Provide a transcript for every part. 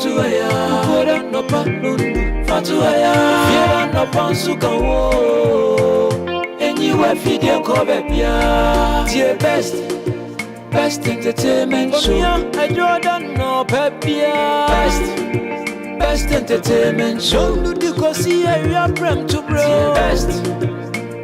Fatuaya, Kora no Panundu, Fatuaya, Fiera no Pansukawo, and you are feeding Cobepia, dear best entertainment show. I don't know Pepia, best entertainment show. Do you go see a prem to bro?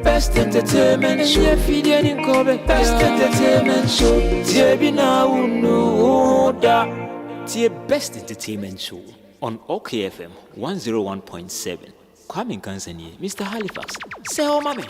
Best entertainment show. Feeding in Kobe, best entertainment show. Dear Bina no da. Dear best entertainment show on OKFM 101.7. Kwame Kansani, Mr. Halifax. Say oh mommy.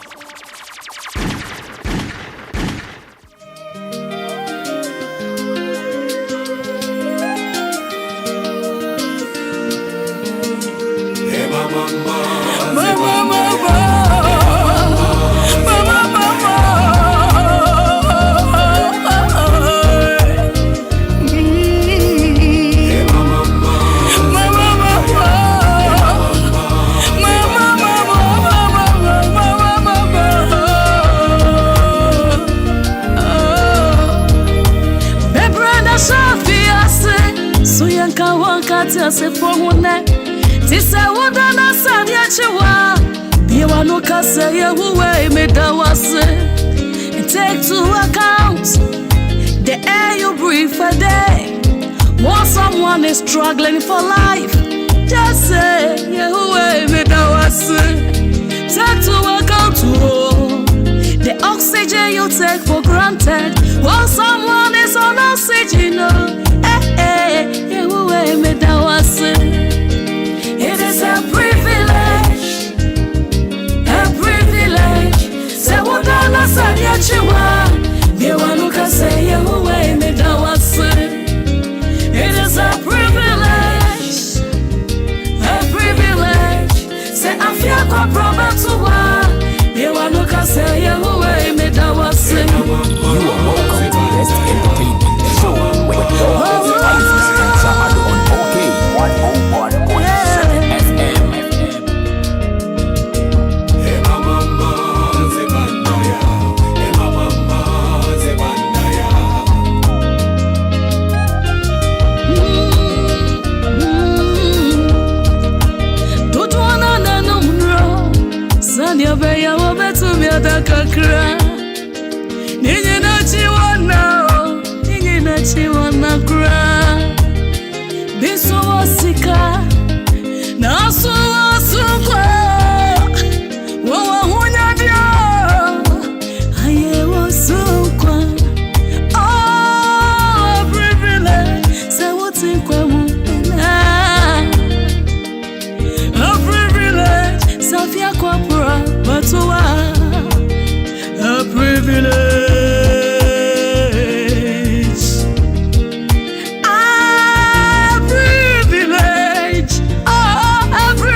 Se formune ti se woda na sadia chiwa biwa no kase ye huwe me da wase take to account the air you breathe a day. Once someone is struggling for life, just say ye huwe me da wase. Take to account the oxygen you take for granted. Once someone is on oxygen, it is a privilege, say what I said yachiwa, the one who can say away me dawase. It is a privilege, say I feel quite proud to one, the one who can say away me dawase. You are welcome to Best Entertainment Show with your host Addo on OK 101.7 FM. Hey mama zebandaya, hey mama zebandaya. Tutwana na numro, sanya beya wabetu miada kakra. Ninyi na chiwana kra. Biso wasika na so wasukwa wa hunya dia aye wasukwa. Oh privilege say what in kwa mu a privilege safia kwa pra batuwa a privilege. Every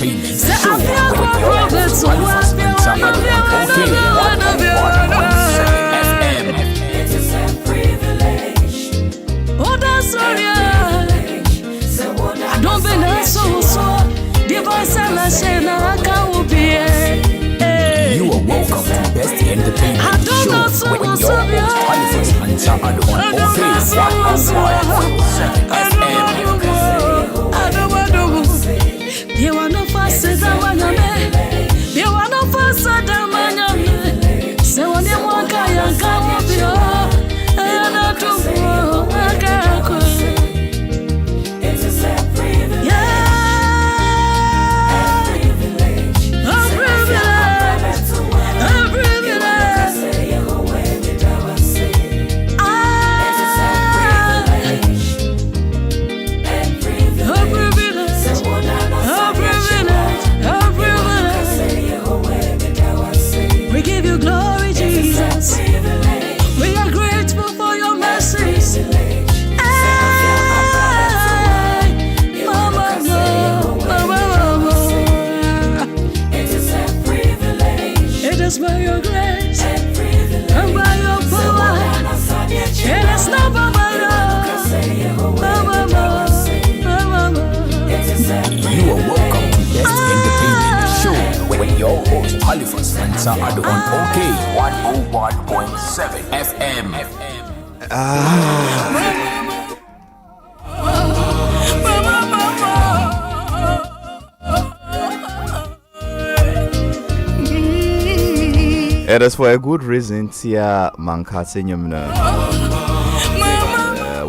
Entertainment Show with your host Halifax Addo on OK 101.7 FM. It is a privilege. Oh, that's all, yeah. I don't believe so. The voice and I say, now I can't be. You are welcome to the best entertainment show with your host Halifax Addo on OK 101.7 FM. You want to fast it down, you want to fast it down, so when you walk, I can't be and I do. It is a privilege. We give you glory, Jesus. We are grateful for your mercies. It is by your grace and by your power. It is not by my love. You are welcome to the best entertainment show with your host Halifax Addo on OK 101.7 FM. It is for a good reason. Tia Mankatse Nyumna.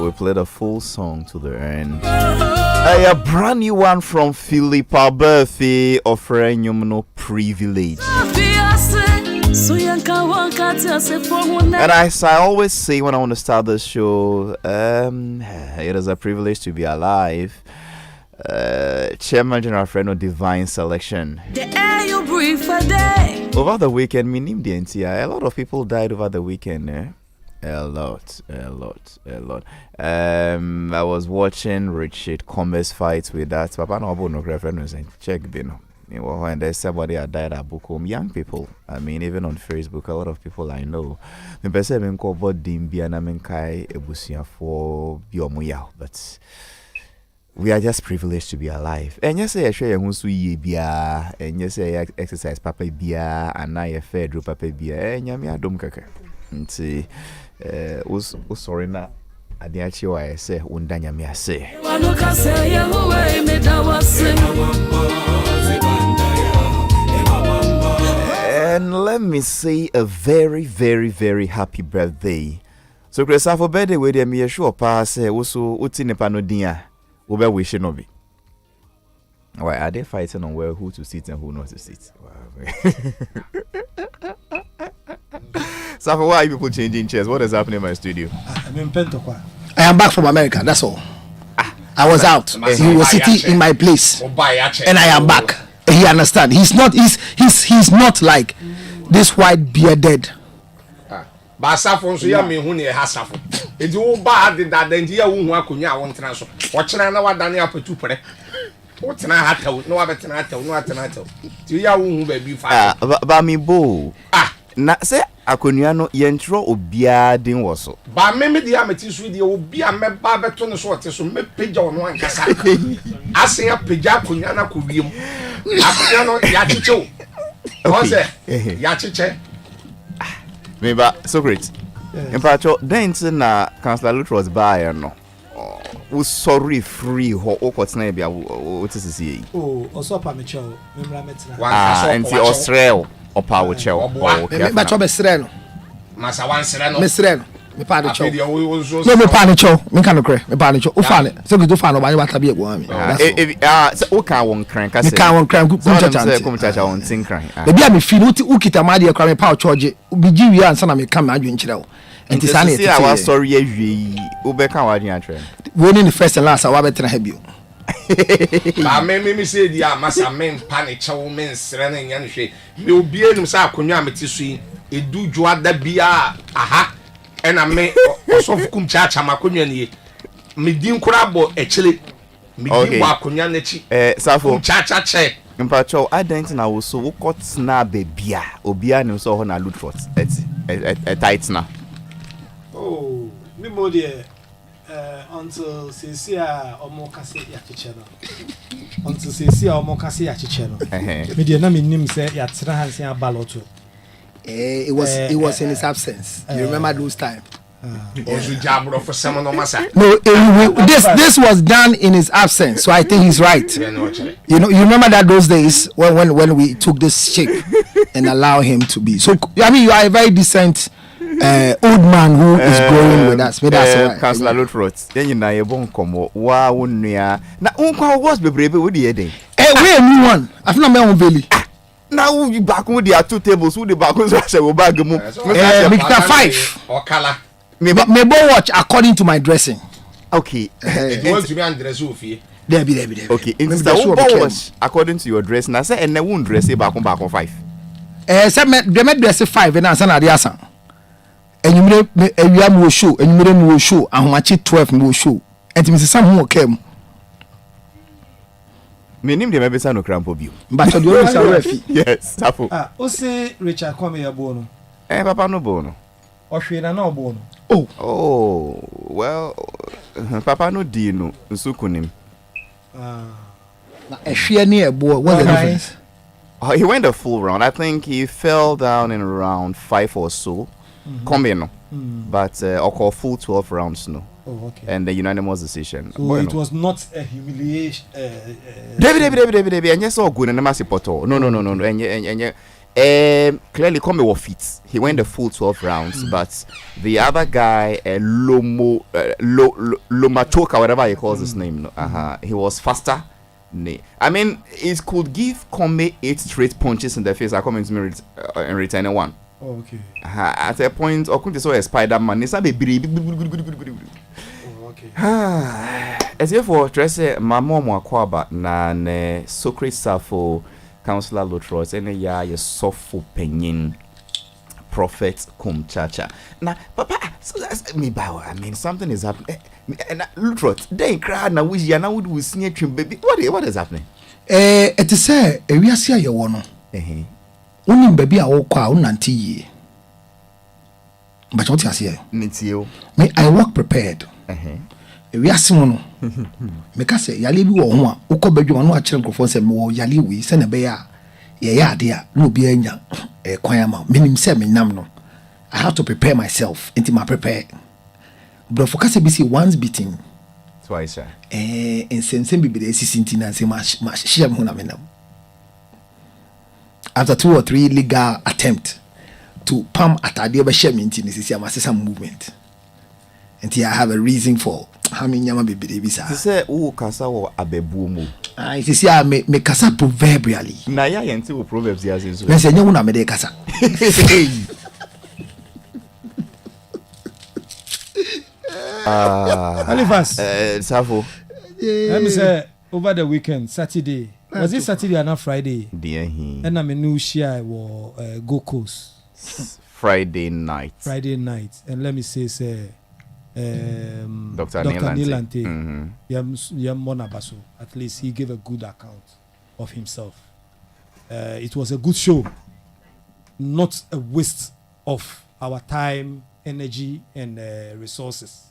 We played a full song to the end. A brand new one from Philippa Berthy offering Nyumno Privilege. And as I always say when I want to start the show, it is a privilege to be alive. Chairman General Friend of Divine Selection. The air you breathe for day. Over the weekend, a lot of people died over the weekend. A lot. I was watching Richard Combs fights with that. Papa no about no reference and check bino. When there's somebody that died at Bukom, young people. I mean, even on Facebook, a lot of people I know. The person been called Dimbi and Amenkai Ebusia for Biomuya, but we are just privileged to be alive. And yes, I share who's we bia, and yes, I exercise papa bia, and I fair drew papa bia, and yamia dum kaka. And see, sorry na, I did actually I say, undanya me I say. And let me say a very, very, very happy birthday. So, Chris, for birthday, with me, a sure pass, also, Utin Panodia. Over wishing of it. Why are they fighting on where who to sit and who not to sit? So for why are people changing chairs? What is happening in my studio? I'm in Pentaqua. I am back from America. That's all. I was out. He was sitting in my place, and I am back. He understand. He's not like this white bearded. Basafo so ya me hu ne hasafo enti wo ba de da ndia wo hu akonya wo ntena so wo kyena na wadane apetu pere wo tena hataw no abetena hataw no atena hataw ti ya wo hu ba bi fa ba mi bo na se akonya no yentro obia din wo so ba me dia meti so dia obia me ba beto ne so ote so me pagya wo no ankasa ase ya pagya akonya na ko wiem akonya no ya chiche o se ya chiche maybe so great. In fact, then na Councillor Luther was by no. We sorry free ho okotna bia what is see. Oh, also pa me chow. Memra metra. And the Australia opa wo chow. Okay. Me chow be sre no. Masa wan sre no. Me sre no. Me pa de chow. No me pa de chow. Me kan no kre. Me pa de chow. O fa ne. So go fa no ba wata bi egu ami. O kan won kran ka se. Me kan won kran ku chacha won tin kran. E bia me fi no ti ukita ma de kra me pa choje. Bi ji wi ansa na me kan ma adwen kire wo. Enti sa na ti our story awie. O be kan wa adwen atre. We ni the first and last wa betra ha bio. Ba me say dia masa men pa ne chow men sre na nya nhwe. Me obi enum sa akonwa meti so yi. Edu dwo ada bia aha. Ena me osofu kum chacha makonwa nie me din kura bo echele me din bo akonya na chi safo chacha che Mpacho, I didn't know so we got na bebia. Obia ni so na loot for it. Tight na. Oh, me more there. Until Cecia or more Cassie Yachicheno. Until Cecia or more Cassie Yachicheno. Me dear, na me name say Yatsra Hansia Baloto. It was in his absence. You remember those times? Or you jab for someone on my side. No, this was done in his absence, so I think he's right. You remember that those days when we took this shape and allow him to be. So I mean, you are a very decent old man who is growing with us. Councillor Lutrot, then you na ye bon komo wa wonua na unko was bebrebe wo de den. Where new one? I feel my own belly. Now you back with the 2 tables who the back was go bag mu. Make that 5 or color. Me watch according to my dressing. Okay. You want to be undress Sophie? There be. Okay. It's the watch according to your dress. Na say and won dress back on 5. Say me dress 5 and answer na dey asan. Enyumire ewia mo show, enyumire mo show, ahomachi 12 mo show. Enti me say who came. Me nim de mebesa no crampo bio. But you always refi. Yes, safo. O say Richard come here bo no. Papa no bo no. O hwe na no bo no. Oh, well, Papa no di no nsukunim. Na ehwe ni ebo, what's the difference? He went a full round. I think he fell down in round 5 or so. Come but or full 12 rounds no. Oh, okay. And the unanimous decision. So it was not a humiliation. David, and yes, all good and Masipoto. No. And clearly, come with feet. He went the full 12 rounds, but the other guy, Lomatoka, whatever he calls his name, he was faster. I mean, it could give Kome 8 straight punches in the face. I come into me in return 1. Oh, okay. At a point, I couldn't saw a Spider-Man. It's a baby. Okay. As if for Tresse, my mom Kwaba, na Socrates Safo, Councillor Lutros, and ya sofu penyin prophet cum chacha. Now, Papa, so that's me bow. I mean, something is happening. And Lutros, they cry now. We are now would sneer trim baby. What is happening? It is say we are see your one. Only baby I walk out nanti. But what you say? Me, I walk prepared. We are soon. Make say yali bi wo ho a ukọ badwuma no a kire nkrofo se me wo yali wi se na be ya ya de a no bi anya kwan ama minim se me nam no. I have to prepare myself into my prepare. But for kase bi see once beating twice. En sense bi be sisinti na se ma shia me ho na me nam. After 2 or 3 legal attempt to palm atade be share me into this am movement. And I have a reason for how many nyama baby bisa. Say who kasa wo abebu mu. It is here me kasa proverbially. Na ya yente wo proverbs ya senso. Me say nyawu na me de kasa. Halifax. Safo. Let me say over the weekend, Saturday. Was it Saturday or not Friday? Dear he. And I'm a new share wo Go Coast. Friday night. And let me say Dr. Nilante. Monabaso. At least he gave a good account of himself. It was a good show, not a waste of our time, energy, and resources.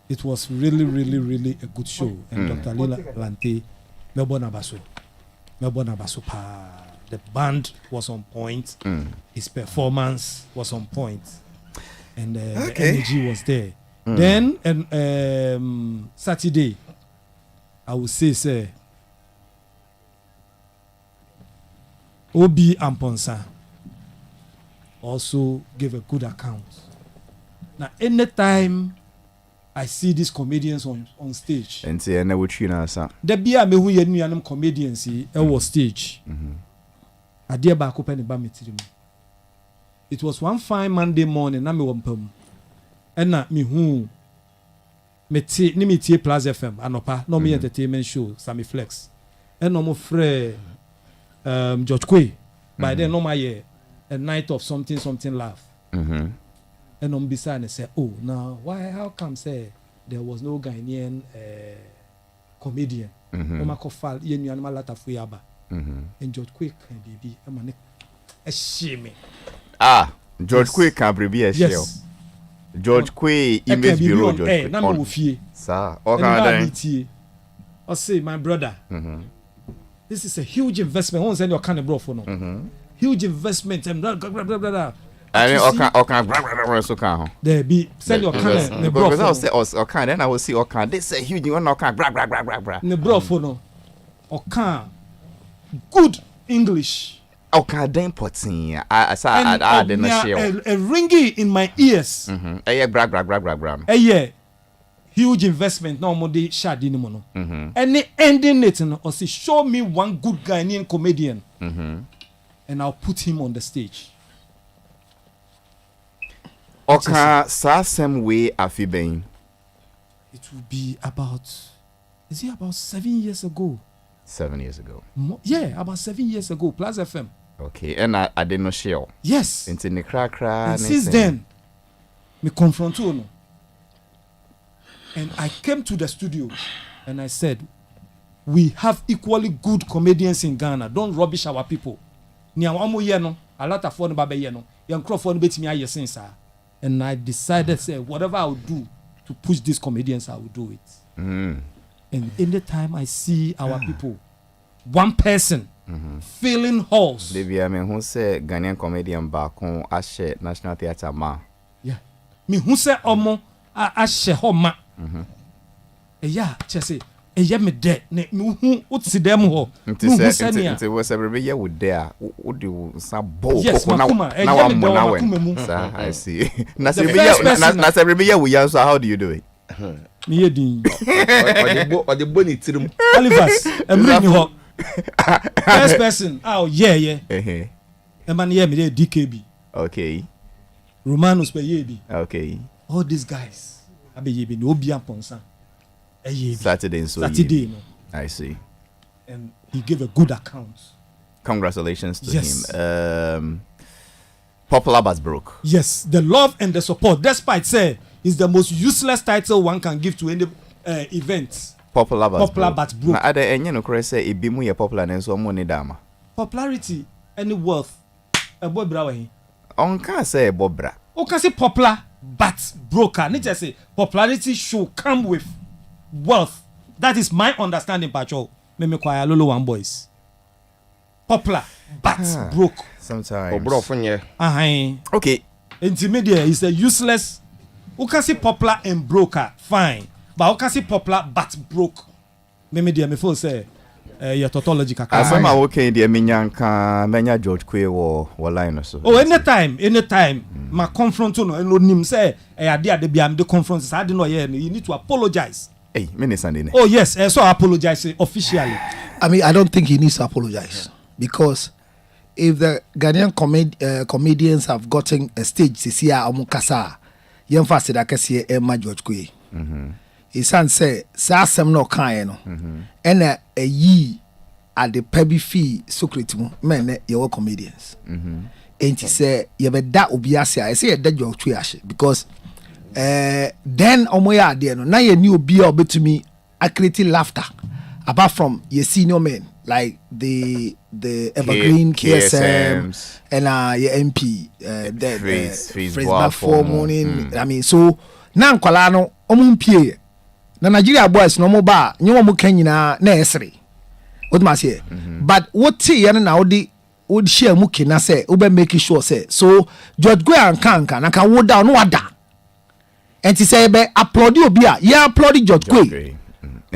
It was really a good show. And Dr. Nilante, Melbourne Abaso pa. The band was on point. His performance was on point, and the energy was there. Then and Saturday, I would say Obi Amponsa also gave a good account. Now, anytime I see these comedians on stage, and say na what you know, sir. The bia me hu ye nuanom comedians was stage. Adia ba ko pe ne ba metiri mu. It was one fine Monday morning na me wompam. Ena me hu me tie Plus FM anopa no me entertainment show Sammy Flex. Ena mo frɛ George Quaye. By then no my a night of something laugh. And on beside and say, oh, now why? How come say there was no Ghanaian comedian? And George Quaye can be a man a shame. George Quaye can be a shell. Yes. George Quaye image bureau George Quaye. Number of fear. Sir, Okay. I say, my brother, this is a huge investment. Won't send your kind of bro for no. Huge investment and blah blah blah blah blah. I mean, so can there be send your kind of bro. Because I say okay, then I will see okay. This is a huge one. Okay, blah. Ne bro for no. Okay, good English. Okay, then potting. I didn't share. A ringy in my ears. Blah. Yeah. Huge investment no more de shadi ni mono. Any ending it no or say show me one good Ghanaian comedian. And I'll put him on the stage. Okay, same way afi ben. It will be about about 7 years ago. 7 years ago. Yeah, about 7 years ago. Plus FM. Okay, and I didn't share. Yes. Into the crack. And since then, me confront you. No. And I came to the studio and I said, we have equally good comedians in Ghana. Don't rubbish our people. Ni awamu yeno, a lot of fun babe yeno. Young Crawford bet me aye since. And I decided, say, whatever I would do to push these comedians, I will do it. And anytime I see our people, one person filling halls. Baby, I mean, who say Ghanaian comedian back on Ashe National Theatre ma? Yeah. Me who say omo Ashe homa. Yeah, chese. Yeah, me dead. Ne me who utsi dem ho. Nti was every year with there. Would you some bow? Yes, now I'm sir, I see. Nas every year we answer. How do you do it? Me yedin. Or the bonny trim. Halifax. Bring you first person. Oh yeah. A man here me there DKB. Okay. Romanus pe yebi. Okay. All these guys. Abe yebi no obi amponsa. Saturday and so no. I see. And he gave a good account. Congratulations to him. Popular but broke. Yes, the love and the support. Despite say is the most useless title one can give to any event. Popular but broke. Na ada enye no kore say e bi mu ye popular na so mo ni dama. Popularity any worth e boy bra we. On can say e bobra. O can say popular but broker. Need to say popularity should come with wealth. That is my understanding, Pacho. Me kwaya lolo one boys. Popular but broke. Sometimes. Okay. Intermediate is a useless. You can see popular and broker, fine. But you can see popular but broke. Me feel say your tautology kaka. Asema okay dia menyanka menya George Quaye wo line so. Oh, anytime ma confront no nim say ade bia me confront say ade no here you need to apologize. Hey, Minister. Oh yes, so I apologize officially. I mean, I don't think he needs to apologize because if the Ghanaian comedians have gotten a stage, Sisia Amukasa, young fasted I can see Emma George Quaye. His son say, Sassam no kind, and a ye at the pebby fee secret men, your comedians. And he say, you have that Obiasia. I say a dead George Quaye because. Then omoya there no na ye new be obe to me accreting laughter apart from your senior men like the evergreen KSM and your MP the before morning I mean so na nkwala no omumpie na Nigeria boys no mo ba nyewo mo kan nyina na esre oduma say but what tie na would share mu kina say obe make sure say so George Quaye anka na ka wo down no wada. And he said, applaud you, yeah, applaud George Quaye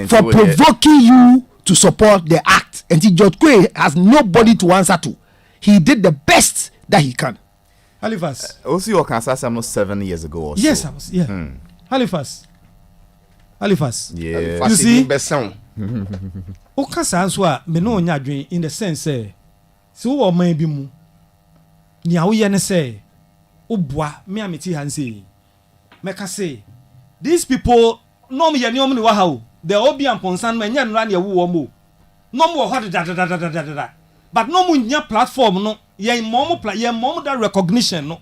for provoking you to support the act. And George Quaye has nobody to answer to. He did the best that he can. Halifax. Also, you can say 7 years ago or so. Yes, I was. Yeah. Halifax. Yeah. You see? Okasa answer me no nya dwen in the sense say so o man bi mu. Ni awo ye ne say oboa me ameti han say. Meka say these people no me yeni omni wa ha o the obi amponsan ma nya nra na wo mo no mo ho da but no mo nya platform no ye mom that recognition no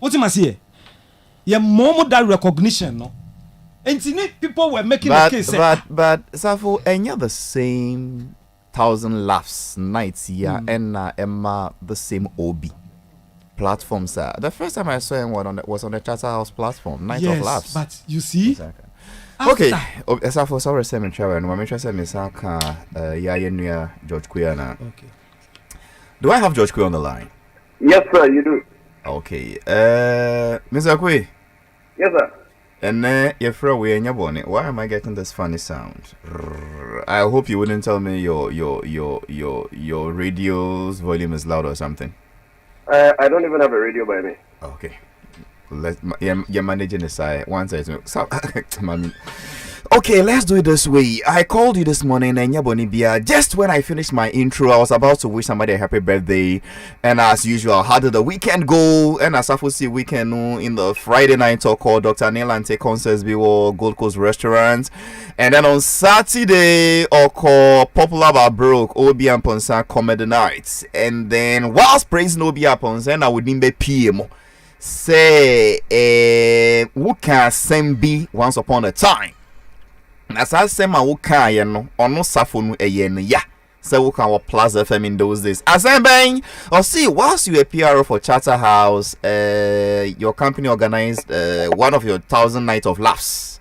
what you must say ye mom that recognition no and people were making a case but Safo enya the same 1,000 laughs nights here and Emma the same OB platform, sir. The first time I saw him was on the Charterhouse platform, Night of Laughs. But you see, exactly. Okay, as I for sorry, Cemetery, and I'm sure Miss Aka, George Quaye. Okay. Do I have George Quaye on the line? Yes, sir, you do. Okay, Mr. Quaye. Yes, sir. And you're away in your bonnet. Why am I getting this funny sound? I hope you wouldn't tell me your radio's volume is loud or something. I don't even have a radio by me. Okay. You're managing the side. One side. So, okay, let's do it this way. I called you this morning and Bia. Just when I finished my intro, I was about to wish somebody a happy birthday. And as usual, how did the weekend go? And as I see weekend in the Friday night talk called Dr. Neil Ante Concerts Biwo Gold Coast Restaurant. And then on Saturday, or call Popular Bar Broke Obi and Ponsa Comedy Nights. And then whilst praising Obi and Ponsa, I would name PM. Say, who can send be once upon a time? As I say, my who can or no safon a yen, ya. So who can Plaza FM in those days? As I'm bang, or see, whilst you a PRO for Charterhouse, your company organized one of your 1,000 Night of Laughs.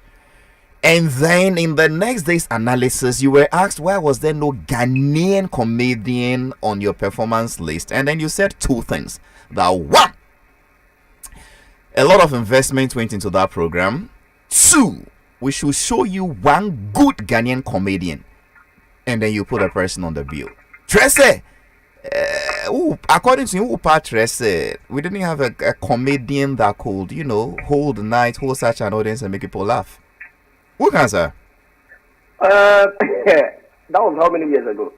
And then in the next day's analysis, you were asked why was there no Ghanaian comedian on your performance list? And then you said two things. That one, a lot of investment went into that program. Two, we should show you one good Ghanaian comedian. And then you put a person on the bill. Tresse, according to you, Tresse, we didn't have a comedian that could, hold the night, hold such an audience and make people laugh. Who can, sir? That was how many years ago?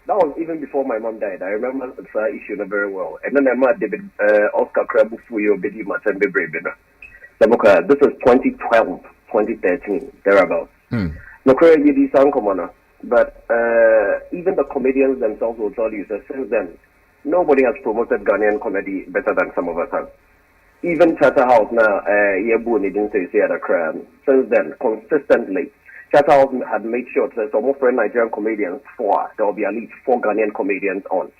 That was even before my mom died. I remember the issue very well. And then I met David Oscar Krabu Fuyo Bedi Matembe Brebina. This is 2012, 2013, thereabouts. No credit you but even the comedians themselves will tell you that since then, nobody has promoted Ghanaian comedy better than some of us have. Even Charterhouse now, didn't say at a crime. Since then, consistently, Charterhouse had made sure that some of Nigerian comedians, there will be at least 4 Ghanaian comedians on.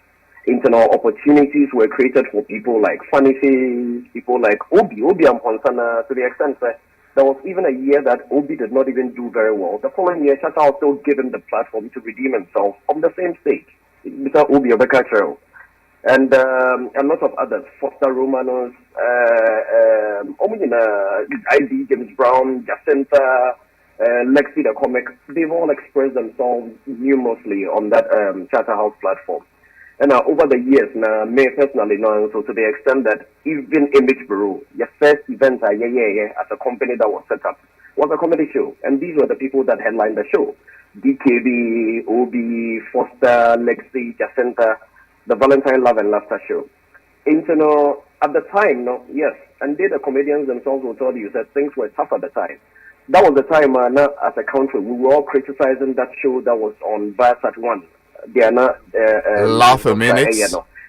Internal opportunities were created for people like Funny Face, people like Obi and Ponsana, to the extent that there was even a year that Obi did not even do very well. The following year, Charterhouse still given the platform to redeem himself on the same stage. Mr. Obi Obekachero. And a lot of others, Foster Romanos, ID, James Brown, Jacinta, Lexi the comic, they've all expressed themselves numerously on that Charterhouse platform. And over the years, me personally know, so to the extent that even Image Bureau, your first event as a company that was set up, was a comedy show. And these were the people that headlined the show. DKB, Obi, Foster, Lexi, Jacinta, the Valentine Love and Laughter show. At the time, yes, and the comedians themselves will tell you that things were tough at the time. That was the time, as a country, we were all criticizing that show that was on Viasat 1. They are not... Laugh a minute.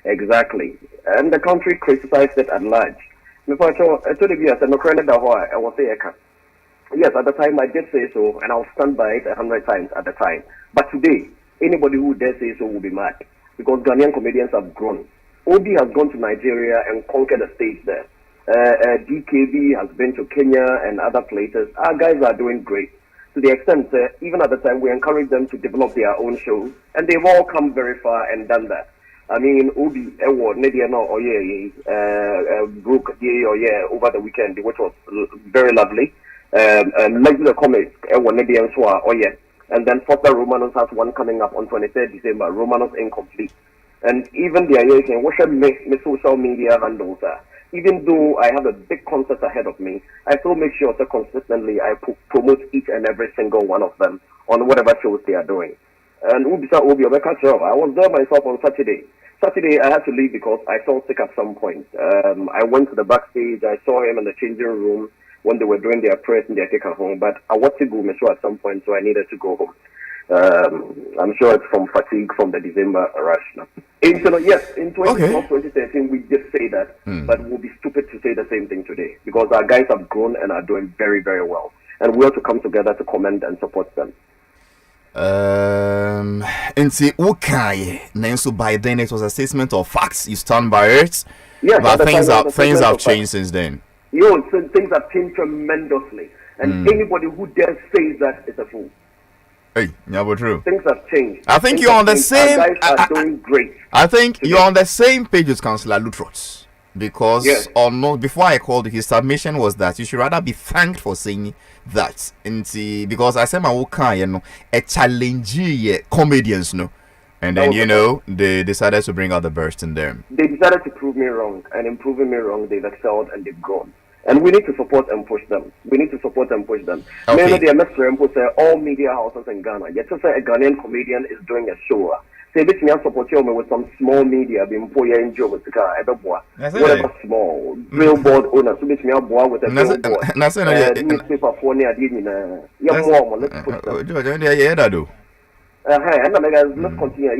Exactly. And the country criticized it at large. Before I told you, I said, no credit, I was saying, yes, at the time I did say so, and I'll stand by it 100 times at the time. But today, anybody who dares say so will be mad. Because Ghanaian comedians have grown. Obi has gone to Nigeria and conquered the stage there. DKB has been to Kenya and other places. Our guys are doing great. To the extent that even at the time we encourage them to develop their own shows, and they've all come very far and done that. I mean, Obi, Brooke, over the weekend, which was very lovely. Like the comics, and then Foster Romanos has one coming up on 23rd December, Romanos Incomplete. And even the saying, what should make social media handles that? Even though I have a big concert ahead of me, I still make sure that consistently I promote each and every single one of them on whatever shows they are doing. And Ubisa Obi Obekachero, I was there myself on Saturday. Saturday I had to leave because I felt sick at some point. I went to the backstage, I saw him in the changing room when they were doing their press and their take home. But I was to go at some point, so I needed to go home. I'm sure it's from fatigue from the December rush now. Yes, in 2013, we did say that, but we'll be stupid to say the same thing today because our guys have grown and are doing very, very well. And we have to come together to commend and support them. And see, okay, so by then it was a statement of facts. You stand by it. Yes, but things have changed since then. So things have changed tremendously. And anybody who dares say that is a fool. Hey, yeah, but true. Things have changed. I think you're on the same. Our guys are doing great. I think you're on the same page with Councillor Lutrots. Because before I called his submission was that you should rather be thanked for saying that. Because I said my work, a challenge comedians, no. And then they decided to bring out the burst in them. They decided to prove me wrong, and in proving me wrong, they've excelled and they've grown. And we need to support and push them. Okay. Mainly the MSR say all media houses in Ghana. Yet to say a Ghanaian comedian is doing a show. Say this me support you with some small media being poor enjoy with the car. Whatever small billboard owner. So this me boy with a billboard. Newspaper for near the let's push them. Let's continue.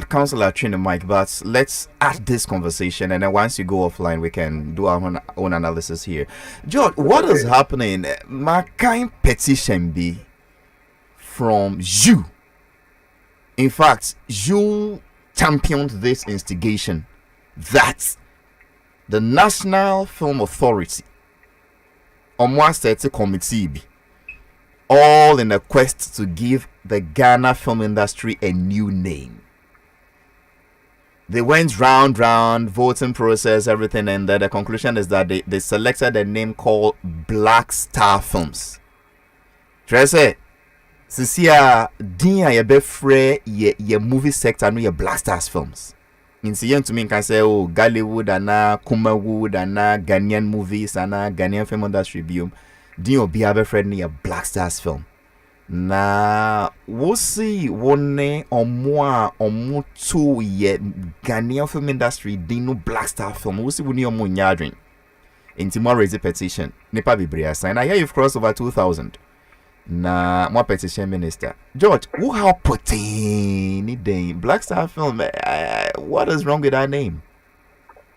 Councillor Trina Mike, but let's add this conversation, and then once you go offline, we can do our own analysis here. George, what is happening? My kind petition be from you. In fact, you championed this instigation that the National Film Authority committee all in a quest to give the Ghana film industry a new name. They went round, voting process, everything, and the conclusion is that they selected a name called Black Star Films. Trese, Sisia, Dia ye befre ye movie sector no ye Black Stars Films. In to me can say Gollywood and Kumawood and Ghanaian movies and Ghanaian film industry biome. Dio be a friend near Black Stars Film. Na we'll see one or more two ye Ghanaian film industry dino Black Star Film. We'll see when you're more yarding. In tomorrow is a petition. Nepa Bibria sign. I hear you've crossed over 2,000. Na more petition minister George, who how putting it Black Star Film? What is wrong with that name?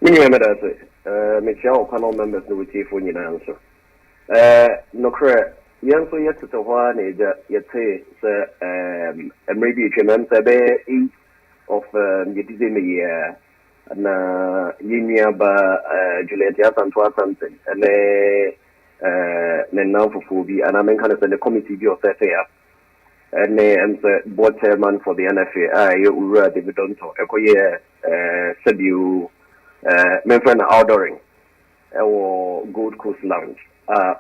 Remember that Michelle panel members no with you for your answer. No correct. Young so yet to one yet say and maybe you can answer be of year na yinia ba Juliet Antoine something and now for Phoebe, and I'm in kind of the committee of FAF. And I'm the board chairman for the NFA. You David Donto, said you, my friend outdooring, or Gold Coast Lounge,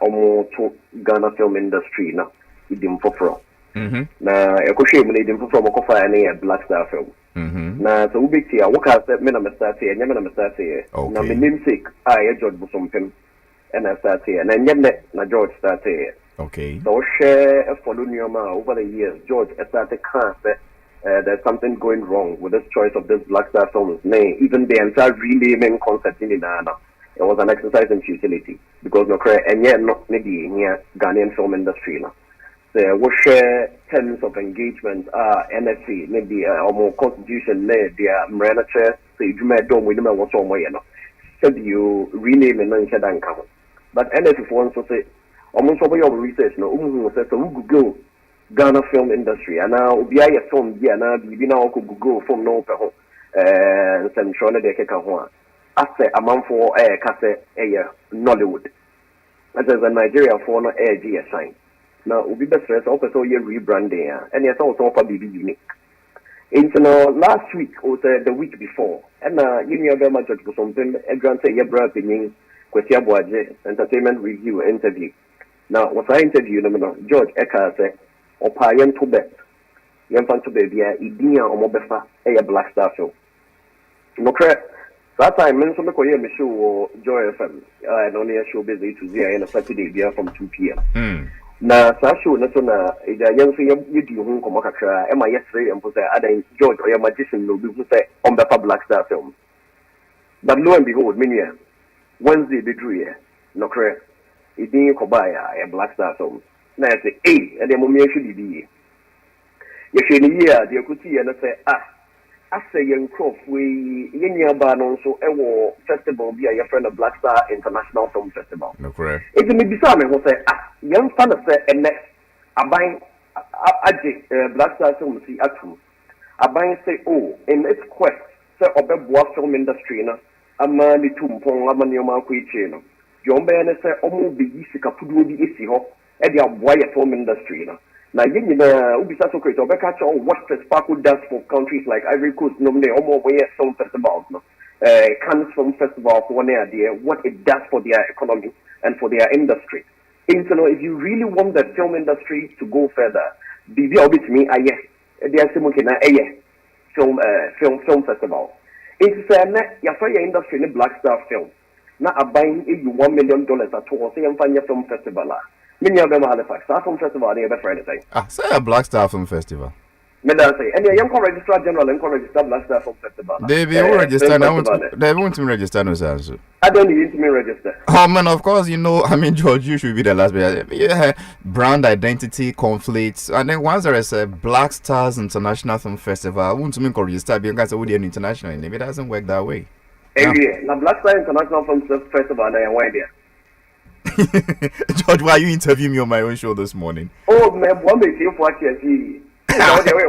almost to Ghana film industry now, with them for pro. Now, I could shame them from Okofa and a Black Star film. Now, so we see, I work out that men are start here, and I'm start here. Now, my namesake, George Busumpim. And I start here, and then George started here. Okay. So share a follow over the years. George started that there's something going wrong with this choice of this Black Star Films name. Even the entire renaming concept in Ghana, it was an exercise in futility because no credit and yet not maybe in Ghanaian film industry now. So we share terms of engagement, NFC, maybe more constitution, their manager, so you may don't we know what's on way, said you rename and then come. But NFF wants to say, almost over your research, no, says so Google Ghana film industry, and now be a film, yeah, now be now Google from no peho, and send Shona de Kekahua. I say a month for a cassette, Nollywood. As a Nigeria for no air G sign. Now, we be best dressed also your rebranding, and it's also probably be unique. Into last week or the week before, and you know very much for something, and grant your brother opinion. Entertainment review interview. Now, what I interview, George Eka said, or Payan to bet. Young fan to baby, Idea or Mobefa, a Black Star Show. No correct. That time, men from the Korea show or Joy FM, and only a show busy to see on a Saturday beer from 2 p.m. Now, Sashu, Nasona, a young thing you do home come Makaka, and my yesterday and put adding George or your magician will be say on the Black Star Film. But lo and behold, Minia. Wednesday be drew here, no correct. It didn't Kobaya, a Black Star Film. Now I say, and then Mummy should be. You should hear the Kuti and say, after young crop we yenya no so ewo festival be a friend of Black Star International Film Festival. No correct. It me bisa me ho say young fan say ene aban aje Black Star film si atu. Aban say oh in its quest say obeboa film industry na ama ni tumpon ama ni ma ko iche no. Yombe ne say omo be yisika puduo bi esi ho e de aboa ye film industry na. Now, Ubisa Socrates, or catch on what the sparkle does for countries like Ivory Coast, normally, almost film festivals, Cannes Film Festival, for one idea, what it does for their economy and for their industry. And so, if you really want the film industry to go further, be to me, yes, there's some film festival. It's your industry in Black Star film. Now, I'm buying $1 million at all, say, I'm finding a film festival. Many of them are Halifax Film Festival, they have anything. Say a Black Star Film Festival. Me don't say. And young Registrar General and Register Black Star Film Festival. They be registered. They want me register no sense. I don't need to me register. Oh man, of course you know. I mean, George, you should be the last. Yeah, brand identity conflicts, and then once there is a Black Stars International Film Festival, I want to make a register because it would be an international name. It doesn't work that way. Yeah. Now Black Star International Film Festival, I am idea. George, why are you interviewing me on my own show this morning? Oh man, what makes you watch it?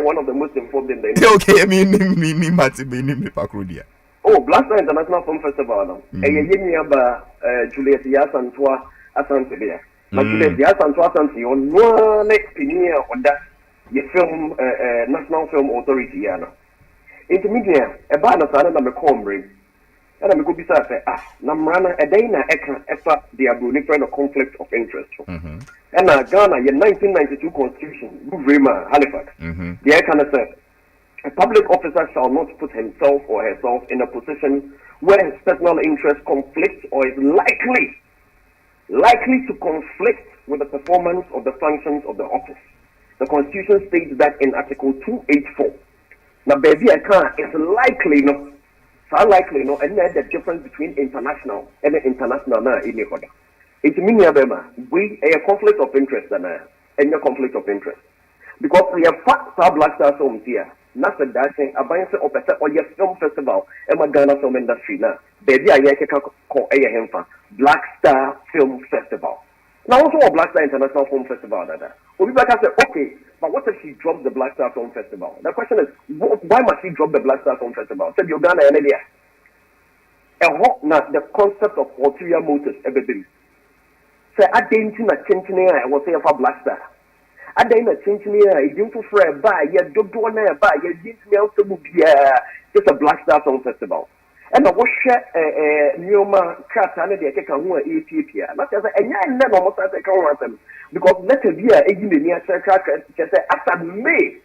One of the most important in the industry. Okay, I mean, me Pakrudia. Oh, Black Star International Film Festival. Julius Yasantua Asante. Now Julius Yasantua Asante on one premiere on that film National Film Authority. Intermediate, a banner sana na me and I'm going to say, Namrana, a day na eka the Abruni friend of conflict of interest. And Ghana, your 1992 Constitution, Rima, Halifax, the air can say, a public officer shall not put himself or herself in a position where his personal interest conflicts or is likely to conflict with the performance of the functions of the office. The Constitution states that in Article 284. Now, baby, I can't, it's likely, no. So likely, no, and then the difference between international and international na in the order. It means we a conflict of interest and a conflict of interest. Because we have Black Star films here, not the dashing, a buying or your film festival, and my Ghana film industry now. Baby, I call a Black Star Film Festival. Now also a Black Star International Film Festival. We'll be back and say, okay, but what if she dropped the Black Star Film Festival? The question is, why must she drop the Black Star Film Festival? Said Uganda and India. Now the concept of ulterior motives, everything. Say, I didn't know I was saying for Black Star. I didn't know I didn't for a buy, you don't do a buy, you didn't know to be just a Black Star Film Festival. And I was Newma Cat and the Kekawa Ethiopia. Not as a never almost as a them because let it be a near just after May.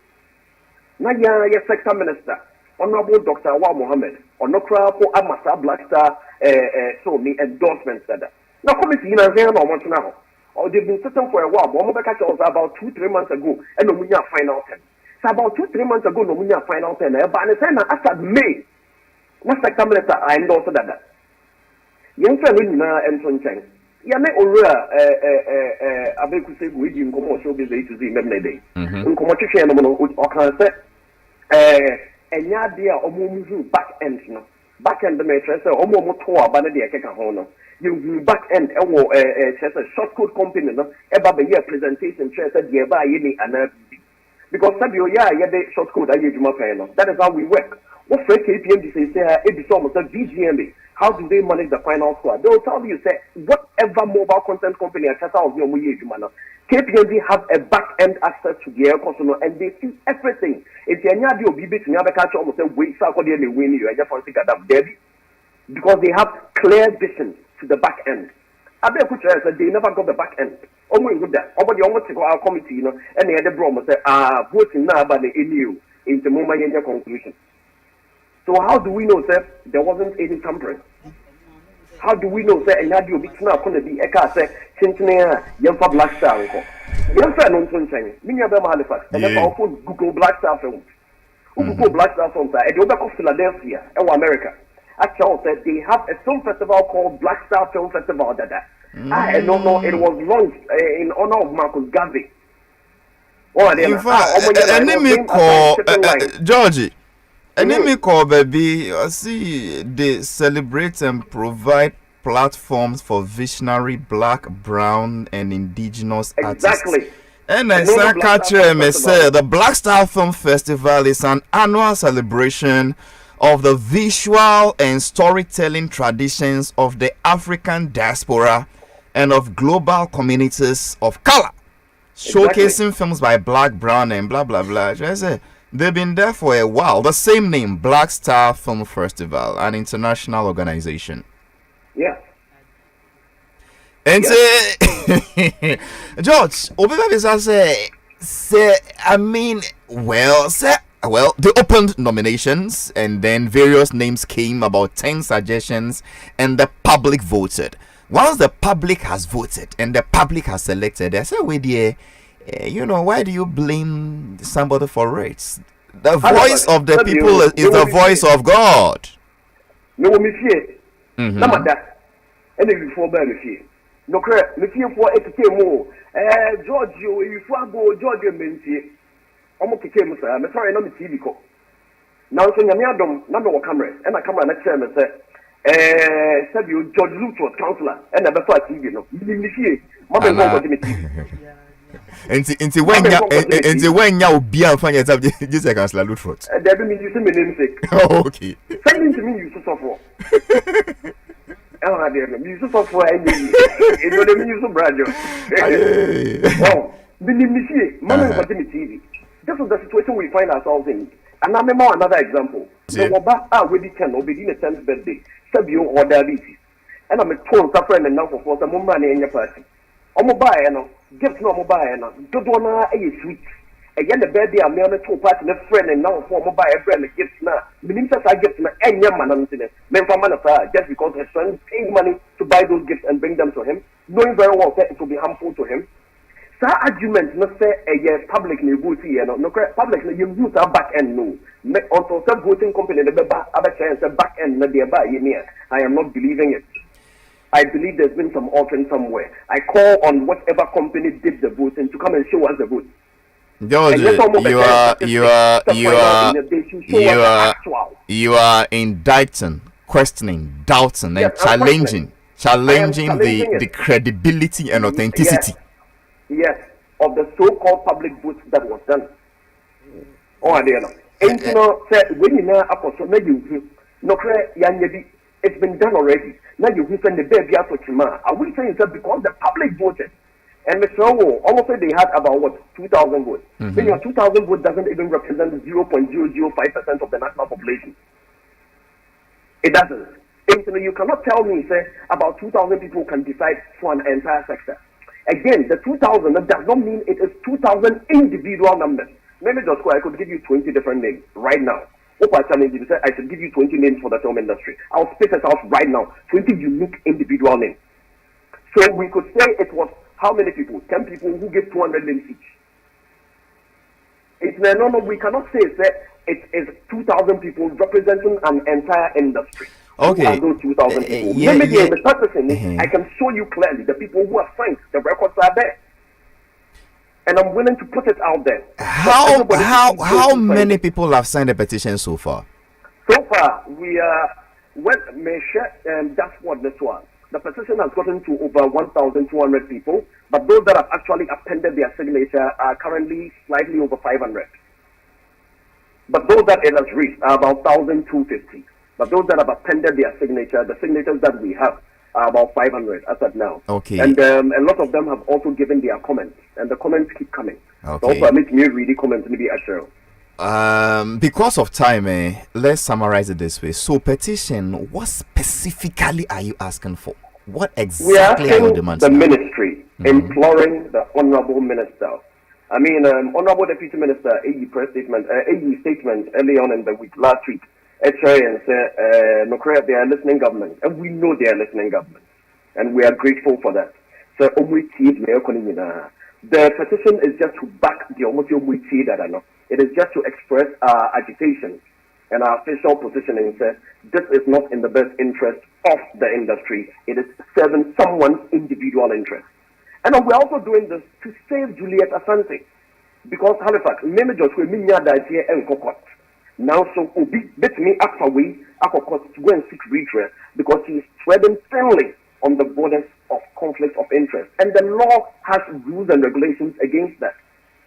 Naya, your sector minister, Honorable Dr. Wa Mohammed, or no crowd for Amasa Black Star, so me endorsement said that. Now, come see now, now. Or they've been sitting for a while, but was about 2-3 months ago, and no munya final 10. So about 2-3 months ago, no munya final 10, but after May. What's the camera? I endorse that. Young fellow and sunshine. Yame Ora, I beg to say, we didn't come show this A to Z Memnay. In competition, or can say, and Yadia or move back end. Back end the matrix, or more motor, but the Kekahono. You back end, a short code company, about the year presentation, said, yeah, by any and because Sabio, the short code I use my panel. That is how we work. What Fred KPMG say, it's almost a VGMA. How do they manage the final score? They will tell you, say, whatever mobile content company I test out, KPMG have a back-end access to the air consumer and they see everything. If you're not your BB to never catch almost a way, so they win you. I just want to get that Debbie. Because they have clear vision to the back end. I bet they never got the back end. Only with that. Over the almost to go our committee, and they had the problem say, voting now about the EU into moment in your conclusion. So how do we know, sir, there wasn't any tampering? How do we know, sir, and how do you be now going to be a car, sir, Centennial, young for Black Star? Young friend on Sunshine, many of them Halifax, and then I'll put Google Black Star films. Google Black Star films, and you back of Philadelphia, or America. Actually, said they have a film festival called Black Star Film Festival. I don't know, it was launched in honor of Marcus Garvey. In fact, an name called Georgie. Enemy call baby, see they celebrate and provide platforms for visionary black, brown, and indigenous artists. Exactly. And I say the Black Star Film Festival is an annual celebration of the visual and storytelling traditions of the African diaspora and of global communities of color, showcasing films by black, brown, and blah blah blah. I say they've been there for a while. The same name, Black Star Film Festival, an international organization. Yeah. And say, George, well, they opened nominations and then various names came, about 10 suggestions, and the public voted. Once the public has voted and the public has selected, I say, why do you blame somebody for it? The voice of the people is the voice of God. No, no correct. Me feel for more. George, you go George Mentie. Omo kike mu sa. Me sorry na me TV ko. Now so nyame adom na me camera. And I camera na chair me say said you George Luke was counselor and na be for TV no. Me fie. Ma be go me TV. Enti when obi amfa nya tab just like counselor Lutrot. There be me use me namesake. Oh, okay. Send him to me use so for. Music software, you know the music radio. Oh, believe me, Mama TV. This is the situation we find ourselves in. And I'm another example. The Waba are ready 10 or within a 10th birthday, Sabio or diabetes. And I'm a total suffering and now for some more money in your party. I'm a buyer, no, gift no mobile, no, don't want a sweet. Again, the birthday, I'm on a two party, a friend, and now for mobile friend, gifts now. Meaning that I get any man on the men from Manasa just because his friend paid money to buy those gifts and bring them to him, knowing very well that it will be harmful to him. So, argument not say a public negotiation, no public, you use our back end, no. Until some voting company, the other chance, the back end, not thereby, I am not believing it. I believe there's been some altering somewhere. I call on whatever company did the voting to come and show us the vote. George, you are indicting, questioning, doubting, and challenging the credibility and authenticity. Yes, of the so-called public vote that was done. Oh, I don't know. And you know, when you know, it's been done already. Now you send the baby out to Chima. I will say that because the public voted. And Mr. O, almost said they had about 2,000 votes. Then your 2,000 votes doesn't even represent 0.005% of the national population. It doesn't. And you cannot tell me, say, about 2,000 people can decide for an entire sector. Again, the 2,000 does not mean it is 2,000 individual numbers. Maybe just I could give you 20 different names right now. I should give you 20 names for the film industry. I'll spit it out right now. 20 unique individual names. So we could say it was how many people? 10 people who give 200 names each. It's no, we cannot say that it is 2,000 people representing an entire industry. Okay. Those 2,000 people. The person, I can show you clearly the people who are signed. The records are there. And I'm willing to put it out there. How many people have signed the petition so far? So far, we are that's what this was. The petition has gotten to over 1,200 people, but those that have actually appended their signature are currently slightly over 500. But those that it has reached are about 1,250. But those that have appended their signature, the signatures that we have are about 500 as of now. Okay. And a lot of them have also given their comments, and the comments keep coming. Okay. So permit me to read the comments, maybe actually. Because of time, let's summarize it this way. So, petition, what specifically are you asking for? What exactly are your demands? The ministry imploring the honorable minister. I mean, honorable deputy minister, AE press statement, AE statement early on in the week, last week. And say, no, they are listening government, and we know they are listening government, and we are grateful for that. So, the petition is just to back the that it is just to express our agitation and our official positioning. Say this is not in the best interest of the industry. It is serving someone's individual interest. And we're also doing this to save Juliet Asante, because Halifax, Now, so Obi bet me up away, to go and seek redress because he is treading thinly on the borders of conflict of interest. And the law has rules and regulations against that.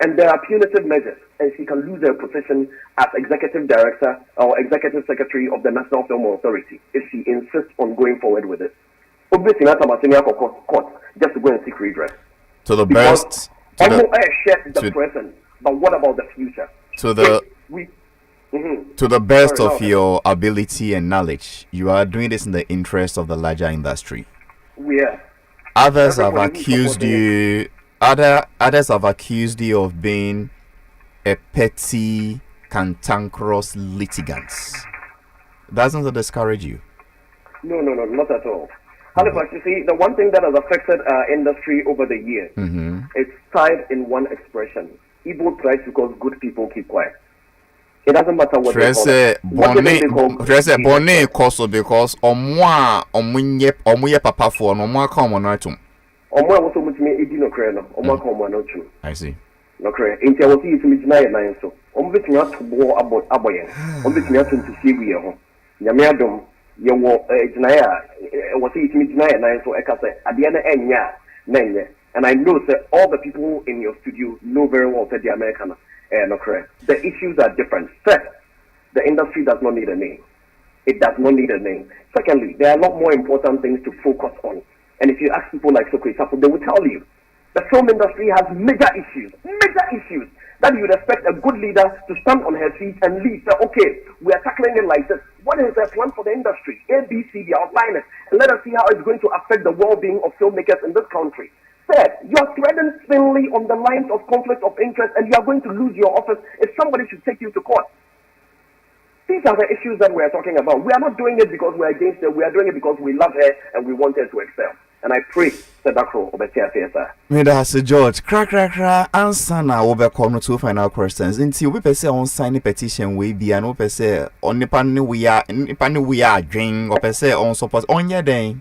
And there are punitive measures, and she can lose her position as executive director or executive secretary of the National Film Authority if she insists on going forward with it. Obviously, not court just to go and seek redress. To the because best. The present, but what about the future? To the best of your ability and knowledge, you are doing this in the interest of the larger industry. Yeah. Others have accused you. Others have accused you of being a petty, cantankerous litigant. Doesn't that discourage you? No, not at all. Halifax, you see, the one thing that has affected our industry over the years is tied in one expression. Evil thrives because good people keep quiet. It doesn't matter what they call it. Bonnet cost because omuye papa for no more common item. Omwa was so much me no creno, Omwa come no true. I see. No cre. In there was it to me nine so. Bit me to war about aboyen. Bit me to see we ho. Nyame ye wo jinaya was it to me nine so ekase adiana enya nine. And I know that all the people in your studio know very well that the American no correct. The issues are different. First, the industry does not need a name. It does not need a name. Secondly, there are a lot more important things to focus on. And if you ask people like Sokwe Sapo, they will tell you the film industry has major issues that you would expect a good leader to stand on her feet and lead. Say, okay, we are tackling it like this. What is their plan for the industry? A, B, C, D, outline it. And let us see how it's going to affect the well-being of filmmakers in this country. Third, you are treading thinly on the lines of conflict of interest and you are going to lose your office if somebody should take you to court. These are the issues that we are talking about. We are not doing it because we are against her. We are doing it because we love her and we want her to excel. And I pray that Dr. Obetia Fiesa. That's George. Answer now over corner two final questions. Until we say on sign a petition, we be an open say on the pan we are drink or say on support on your day.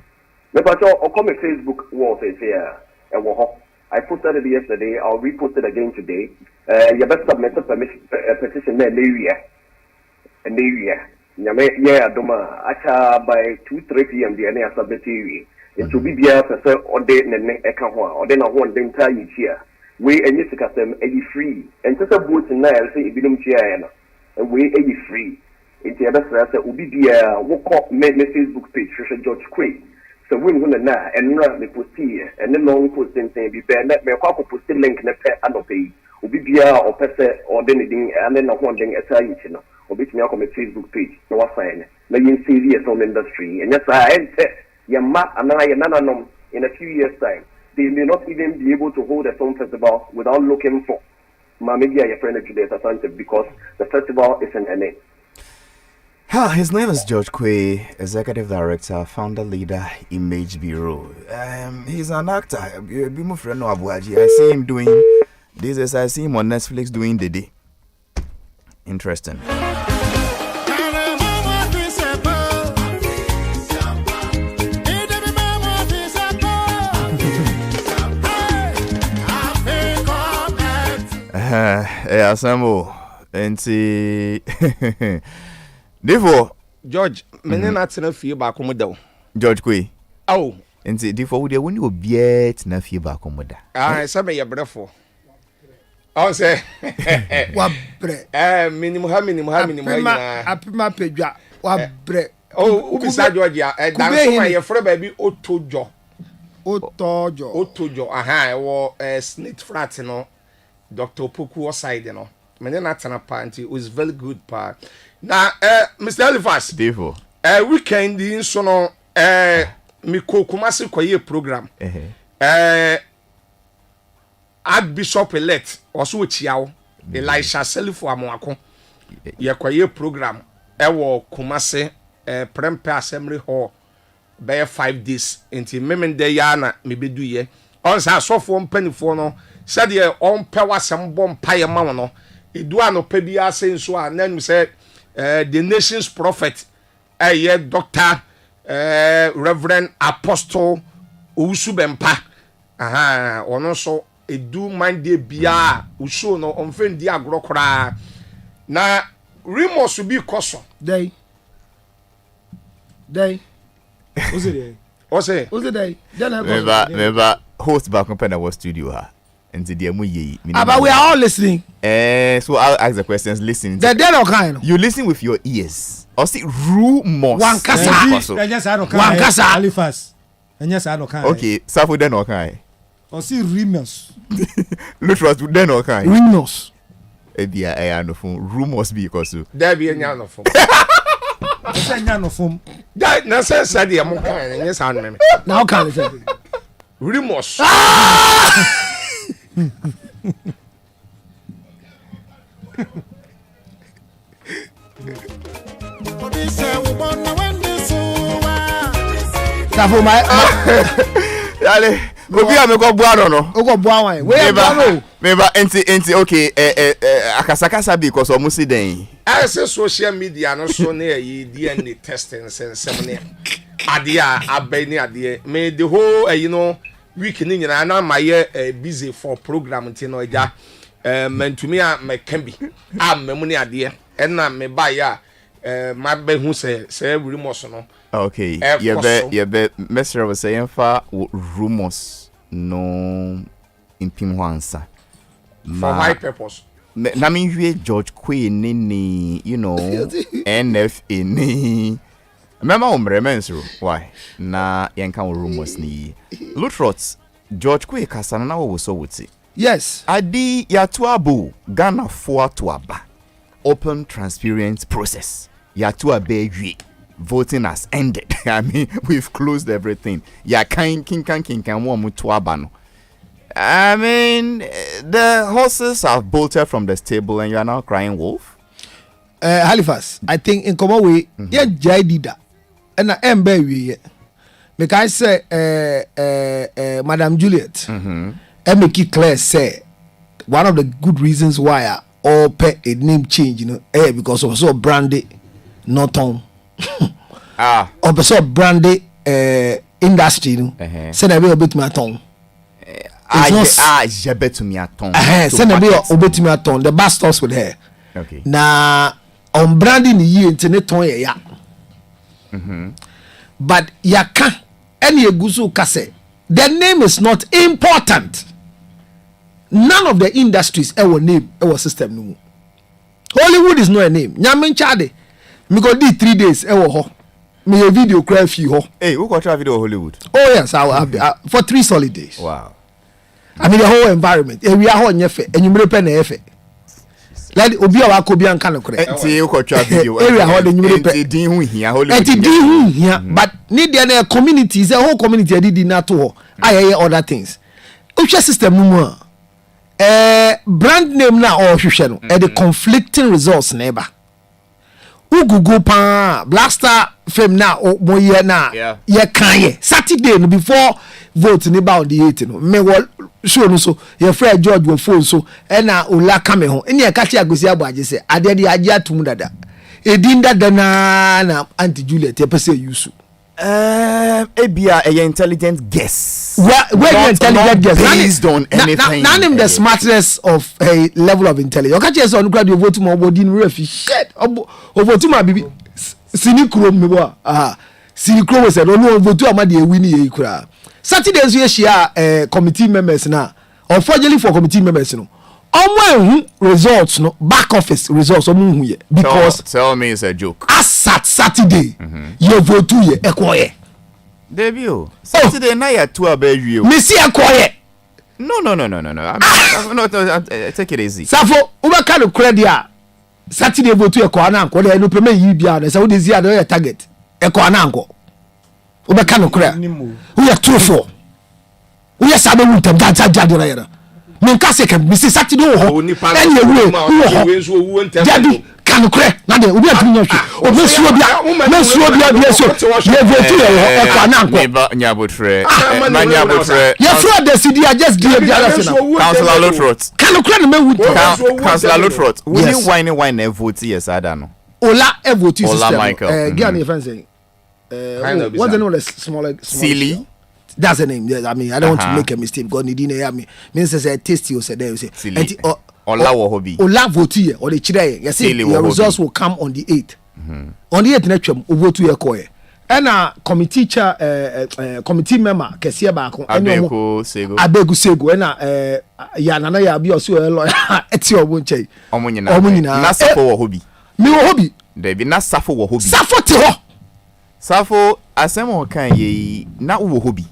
But I'll come on Facebook wall says here. I posted it yesterday. I'll repost it again today. You best submit a petition in the area. Yeah, Doma. Acha by 2-3 p.m. The area submit area. It will be there for or day and or then I want them tell you here. We and you to them free. And just a boot in there, say if you don't share and we free. It's the other side will be there. Walk up, make the Facebook page, George Quaye. So we will now and run the post here and then long post and say be bad. Let me post the link in the pet and pay. Will be there or person or anything and then I want them to tell you or be me on my Facebook page. No, I find. Now you see the film industry and yes, I Yama and I in a few years' time, they may not even be able to hold a film festival without looking for maybe a friend of Julius Asante because the festival is an NA. His name is George Quaye, Executive Director, Founder Leader, Image Bureau. He's an actor. I see him doing this. I see him on Netflix doing the day. Interesting. Assemble and see. Therefore, George, mene na tena fie ba komoda. George Quaye. Oh, and see, therefore, we when you beat na fie ba komoda. Ah, sabe ya brefo. Oh, say. Wa bre. Minimum. Apima pedwa. Wa bre. Oh, ubisa George ya. Dan so ma ye frɛ ba bi otojo. Otojo. Aha, wo snake flat no. Dr. Poku side, mene na tana pa it was very good pa. Na Mr. Halifax. Devo. Weekend in so no mi ko Kumasi Quaye program. Archbishop elect also chiawo Elisha Selifo Amoako. Ye Quaye program wo Kumasi Prempe Assembly Hall be 5 days until memende ya na me bedu ye. On sa sofo mpanifo no said ye on power some bomb pie ma no edua no pa bia say so a nanu say the nation's prophet ye doctor reverend apostle Usubempa aha ono so edu mande bia usu no onfendi agrokora na remorse will be caution. Day. What's it? What's it? Remember, host back up in our studio. And the but we are all listening. So I'll ask the questions. Listen. The dead or kind. You listen with your ears. Or see rumors. One kasa. Halifax. Okay, Safu then or kind. Or see rumors. Lutros then or kind. Rumors. I no phone. Rumors be because there be a nyano phone. That na said the amount kind. Yes, I remember. Now can it? Rumors. Safu my Dale, obi a me go boa no. O go boa wan. We Meba enti okay akasakasa because o musi den. I say social media no so na yi DNA testing sensem ne. Ade a abani ade. Me the whole you know week ni nyina na my busy for program nti no ja mentumi a me can be am me mu ne ade e na me ba ya my be hu say rumors no. Okay, you be Mr. was saying for rumors no impim ho ansa. For my purpose. Na me hwe George Quaye ni you know NFA ni. Remember umremensro why? Na yenka rumors ni. Lutrots George Quaye kasana na wo so wuti. Yes. Adi ya tuabu Ghana for tuaba. Open transparent process. Ya tuabe hwe. Voting has ended. I mean, we've closed everything. Ya king wo mu tuaba no. I mean, the horses have bolted from the stable and you are now crying wolf. Halifax, I think in common way, yeah, Jadida. And I am very because I say, Madam Juliet, and make it clear, say, one of the good reasons why I all pay a name change, you know, because of so brandy, not on. Or so brandy industry, you know, send a bit my tongue. Jebe to me at tongue. Send a bit obey me at tongue. The bus stops with her. Okay. Na on branding the year internet tongue ya. But yaka any gusu kase. The name is not important. None of the industries ever name ever system no. Hollywood is not a name. Nyamin chade. Me go di 3 days ever ho. Me a video cry few ho. Hey, who got try video Hollywood? Oh yes, I will have for 3 solid days. Wow. I mean the whole environment. We are on yefe and you may pen efe. Like obi a wako bi anka no kore. Enti who got try video. Area ho de nyumre pe. Enti din hu hia Hollywood. Enti din hu hia, but need the community, is a whole community did na to ho. Aye other things. Uche system no mu. Brand name na or hwehwe no. The conflicting results neighbor. Google pa Blackstar fame na mo ye na ye kan ye Saturday no before vote ni ba on the 8 no me wo show no so ye friend George wo phone so e na ola kame ho ene e ka ti agosi abaje se ade de age atum dada edin dada na Auntie Juliet e pese yusu ebia a intelligent guess. Where intelligent guess based on anything. None him the smartness of a level of intelligence. Okay, just on grad you vote more body refi shit. Vote my bibi sinikro me bo sinikro was said no vote amade e win e kura. Saturday so ye share committee members na. Unfortunately for committee members no. Omo results no back office results omo hu ye because tell me it's a joke. As Saturday you vote ye ekoye. Debut. Saturday na ya 2 abewie. Me see ekoye. No. I'm not take it easy. Safo, uba ka no credit a Saturday vote ekoa na anko de no peme yi bia na say we dey see your target. Ekoa na anko. Uba ka no credit. We are true for. We are sabe we tem ja na yera. Me kase ke me see Saturday ho. Any we ho. Jadi kan kre na de obi atumi nyahwe. Obi suo bia so. Ye vote ekoa na anko. Neba nyabotre. Nyabotre. Ye fraud the CD just give the other thing. Councilor Lotrot. Kan kre me wood. Councilor Lotrot. Will you wine vote yes ada no? Ola e vote system. Ola Michael. Get your friend saying. What's the name of the smaller Silly? That's the name. Yes, I mean, I don't want to make a mistake. God, need to hear me. Means say tasty. You say there. You say. Ola wo hobby. Ola vote here or the chire. You see your results will come on the 8th. On the 8th next year, vote here koye. And committee chair committee member kesiye baako Abegu Sego and ya nana ya bi oso lawyer eti obo nche. Omo nyina. Na safo wo hobby. Me wo hobby. There be na safo wo hobby. Safo te ho. Safo asemo kan ye na wo hobby.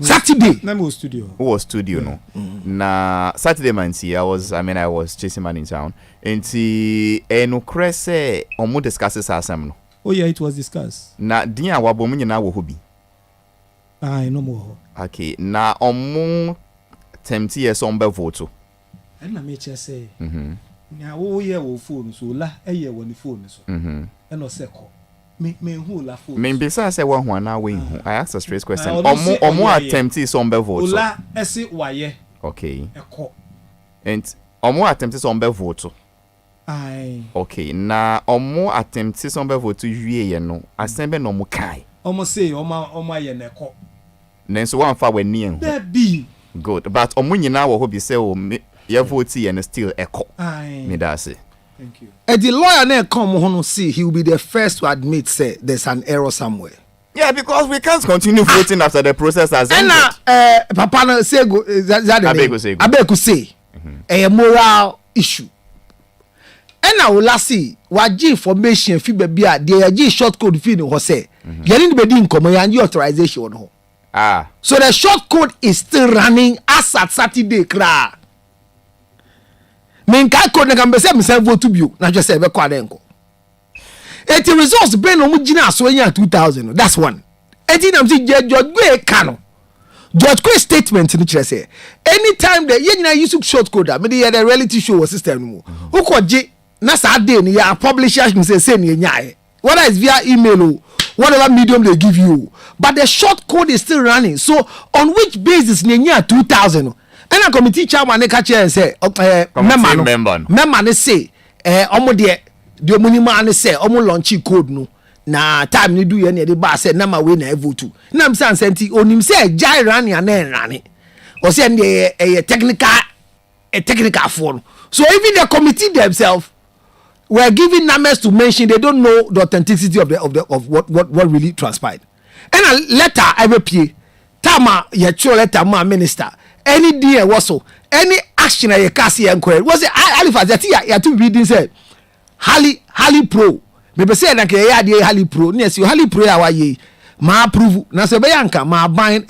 Saturday. Na me studio. Wo studio no. Na Saturday man see I was chasing man in town. Enti eno krese omo discusses asem no. Oh yeah, it was discussed. Na dia wabo mu nyina wo hobby. No more. Okay, na omo tempti yes on be vote. And na me say. Na wo ye wo phone so la eye wo ni phone so. And no seko. Me hu la phone. Me bisa say one na we hu. I asked a straight question. Omo attempt is on be vote. Ola ese waye. Okay. Eko. And omo attempt is on be vote. Aye. Okay, na omo attempt is on be vote wie ye no. Asembe no mo kai. Omo say omo aye na eko. Nenso wan fa wani en. There be. Good. But omo nyina wo hobby say o ye vote ye no still eko. Aye. Me da say. Thank you. And the lawyer now come on see he will be the first to admit say there's an error somewhere. Yeah, because we can't continue voting after the process has ended. And Papa na say go Abegu say a moral issue. And now last see what information fi baby the short code fi no say. You need to be in common and authorization ho. So the short code is still running as at Saturday kra. Men kai code na kan be say me vote bio na just say be kwa denko. It results be no mugina so nya 2000. That's one. Eti na msi George Quaye kano. George Quaye statement ni kire say anytime the yenina use short code me the reality show system no. Who koje na sa day ni ya publishers say ni nya. Whether it's via email or whatever medium they give you, but the short code is still running. So on which basis ni nya 2000? And a committee chairman ka chair say member say omo de monima ne say omo launch code no na time ni do ye na de ba say na ma we na vote na am say senti onim say jai ran ya na rane o say a technical form. So even the committee themselves were giving numbers to mention they don't know the authenticity of what really transpired. And a letter every tama ye cho letter ma minister any day was so any action I can see inquiry was it Halifax ya to reading said Hali Pro me say na ke ya de Hali Pro ne si Hali Pro ya ye ma approve na se be yanka ma bind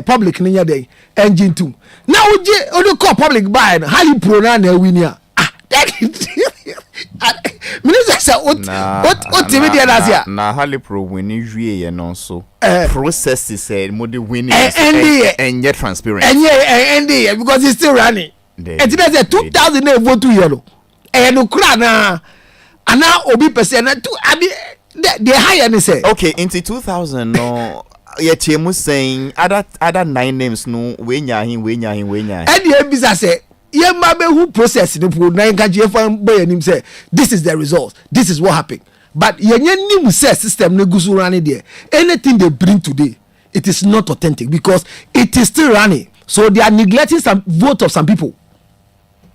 public ni dey engine 2 na oje o call public buy Hali Pro na win ya minister say what TV dey na Hali Pro when you ye no so process is mo dey winning and yet transparent and because it's still running and today say 2000 vote to yellow no kra na ana obi person na to abi the higher ni say okay into 2000 no yet you saying other 9 names no we nya hin and the business say ye ma be who process the pro na nka je fa boy anim say this is the result, this is what happened, but ye nim say system na gusu running there anything they bring today it is not authentic because it is still running. So they are neglecting some vote of some people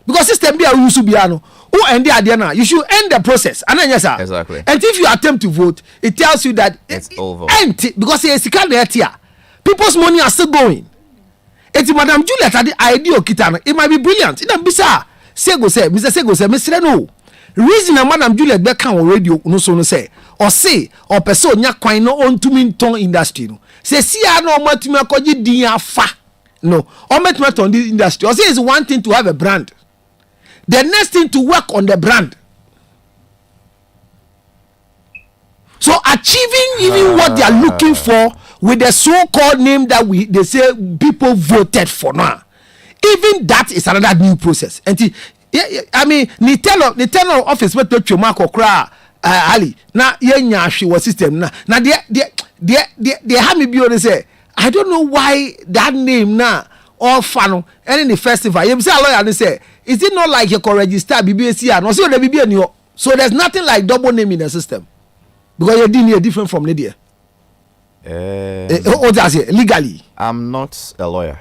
because system they are use to be ano who end the now you should end the process and yes sir exactly. And if you attempt to vote it tells you that it's over because it's people's money are still going. It's Madam Juliet had the idea kitana it might be brilliant it don't be sir Sego say Mr. Sego say Mr. No reason na Madam Juliet be kan on radio no so no say or say or person nya kwan no on to mean ton industry no say see no matumi akoji din afa no or matumi ton this industry or say it's one thing to have a brand, the next thing to work on the brand. So achieving even what they are looking for with the so-called name that they say people voted for now, even that is another new process. And I mean, the tenor office went to Chumako Kra Ali. Now she was system now. Now they have me be say I don't know why that name now all fun and in the festival. You say lawyer and say is it not like you can register BBC and also the BBN? So there's nothing like double name in the system because you didn't hear different from Lydia. Legally, I'm not a lawyer.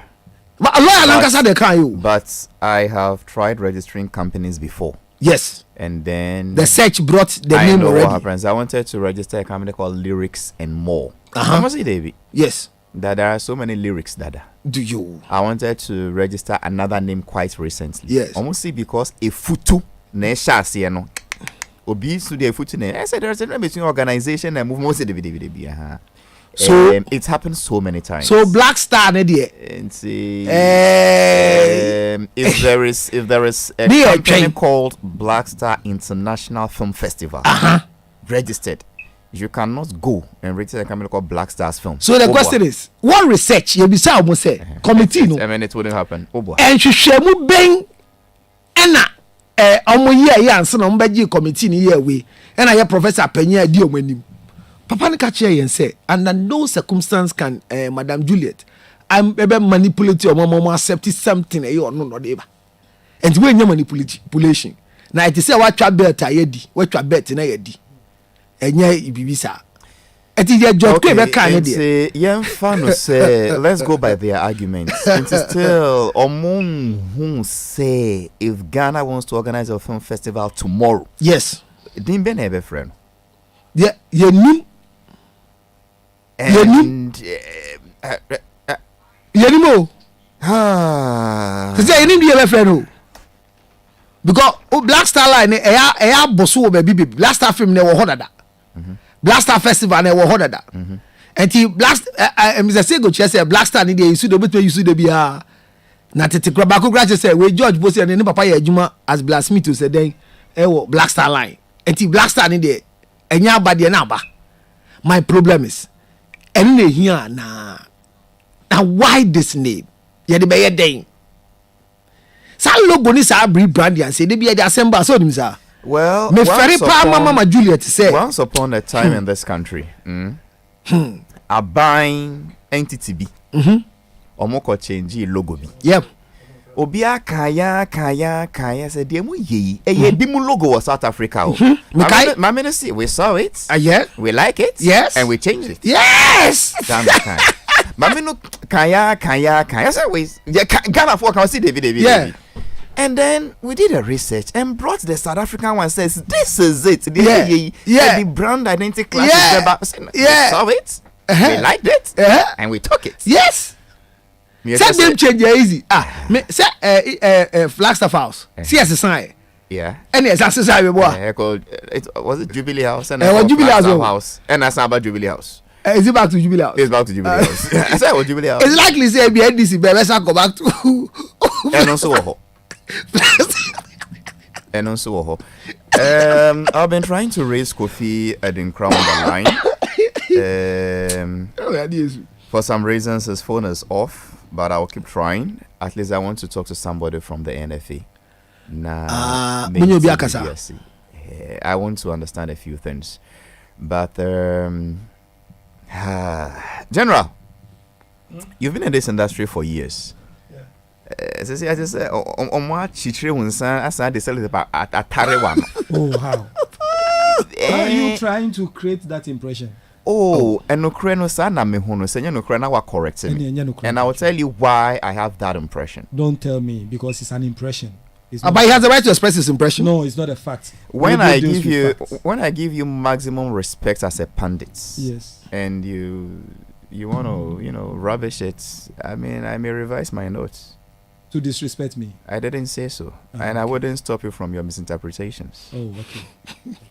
But a lawyer Lankasa they can you. But I have tried registering companies before. Yes. And then the search brought the I name know already. what happens. I wanted to register a company called Lyrics and More. How much David? Yes. That there are so many lyrics, Dada. Do you? I wanted to register another name quite recently. Yes. Almost see because a futu ne shasi no. Obi su de futu ne. I said there's a difference between organization and movement. So it's happened so many times. So Black Star ne there. And see, if there is a company called Black Star International Film Festival registered, you cannot go and register a company called Black Stars Film. So the question is, what research you be say almost say committee no? I mean, it wouldn't happen. And shemu ben ena omo ye answer no mbaji committee ni ye we ena ye professor Penya di omanim. Papa ne catch here and say under no circumstance can Madam Juliet I'm ebe manipulate or mama accept something or no dey ba. And when you manipulation na it say what twa bet ayedi what twa bet na yedi enye ibibisa eti je George Quaye be kan dey yemfa no say let's go by their arguments. It is still who say if Ghana wants to organize a film festival tomorrow, yes din be na ebe friend yeah you nim and yenimo say you nim the friend o because Black Star line eya boso baby Black Star film na wo hodada Black Star festival na wo hodada enti Black Mr. Sego say Black Star ni dey use do betwe use do bia na tete ba ko gra say we George Bosi and ni papa ya adwuma as blacksmith to say den e wo Black Star line enti Black Star ni dey enya abade na aba. My problem is ene here na why this name ye dey be den sa logo ni sa brand and say dey be dey assemble so nim sa. Well, me very pa mama Juliet say once upon a time in this country a buying entity bi omoko change logo bi. Yep. Obia kaya said demu ye bi mu logo was South Africa. Mama see we saw it. Yeah. We like it. Yes. And we changed it. Yes. Damn time. Mama no kaya say we Ghana for can see David. Yeah. And then we did a research and brought the South African one says this is it. The brand identity class we saw it. We liked it. And we took it. Yes. Say them change easy. Me say Flagstaff House. See as a sign. Yeah. And yes, as a sign we it was it Jubilee House and Jubilee House. And that's about Jubilee House. Is it back to Jubilee House? It's back to Jubilee House. I said what Jubilee House. It's likely say be NDC but let's go back to and also and also I've been trying to raise Kofi Adinkra on the line. For some reasons his phone is off, but I'll keep trying. At least I want to talk to somebody from the NFA. I want to understand a few things. But General, you've been in this industry for years. I just say on what chitre unsa asa de sell about atare one. Oh, how? How are you trying to create that impression? And no kreno sa na me hono say no krena wa correct me. And I will tell you why I have that impression. Don't tell me because it's an impression. But he has the right to express his impression. No, it's not a fact. When I give you maximum respect as a pundit. Yes. And you want to, rubbish it. I mean, I may revise my notes. To disrespect me. I didn't say so. And I wouldn't stop you from your misinterpretations. Oh, okay.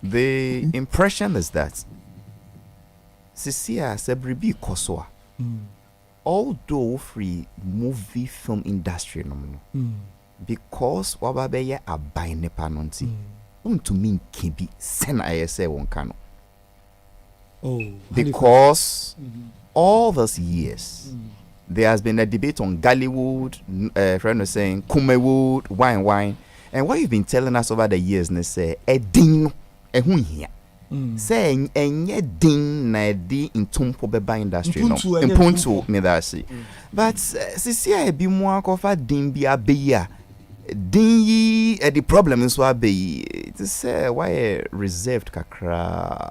The impression is that Sisia Sebribi Kosoa, although free movie film industry because wababeye abai nepa nonti to mean kebi sena ayese wonkano. Because all those years there has been a debate on Gallywood, friend was saying Kumewood, wine. And what you've been telling us over the years, ne say edin ehun here. Say enye din na di intumpo beba industry no. Impuntu me that see. But sisi e bi mo akofa din bi abeya. Din yi the problem is what be to say why reserved kakra.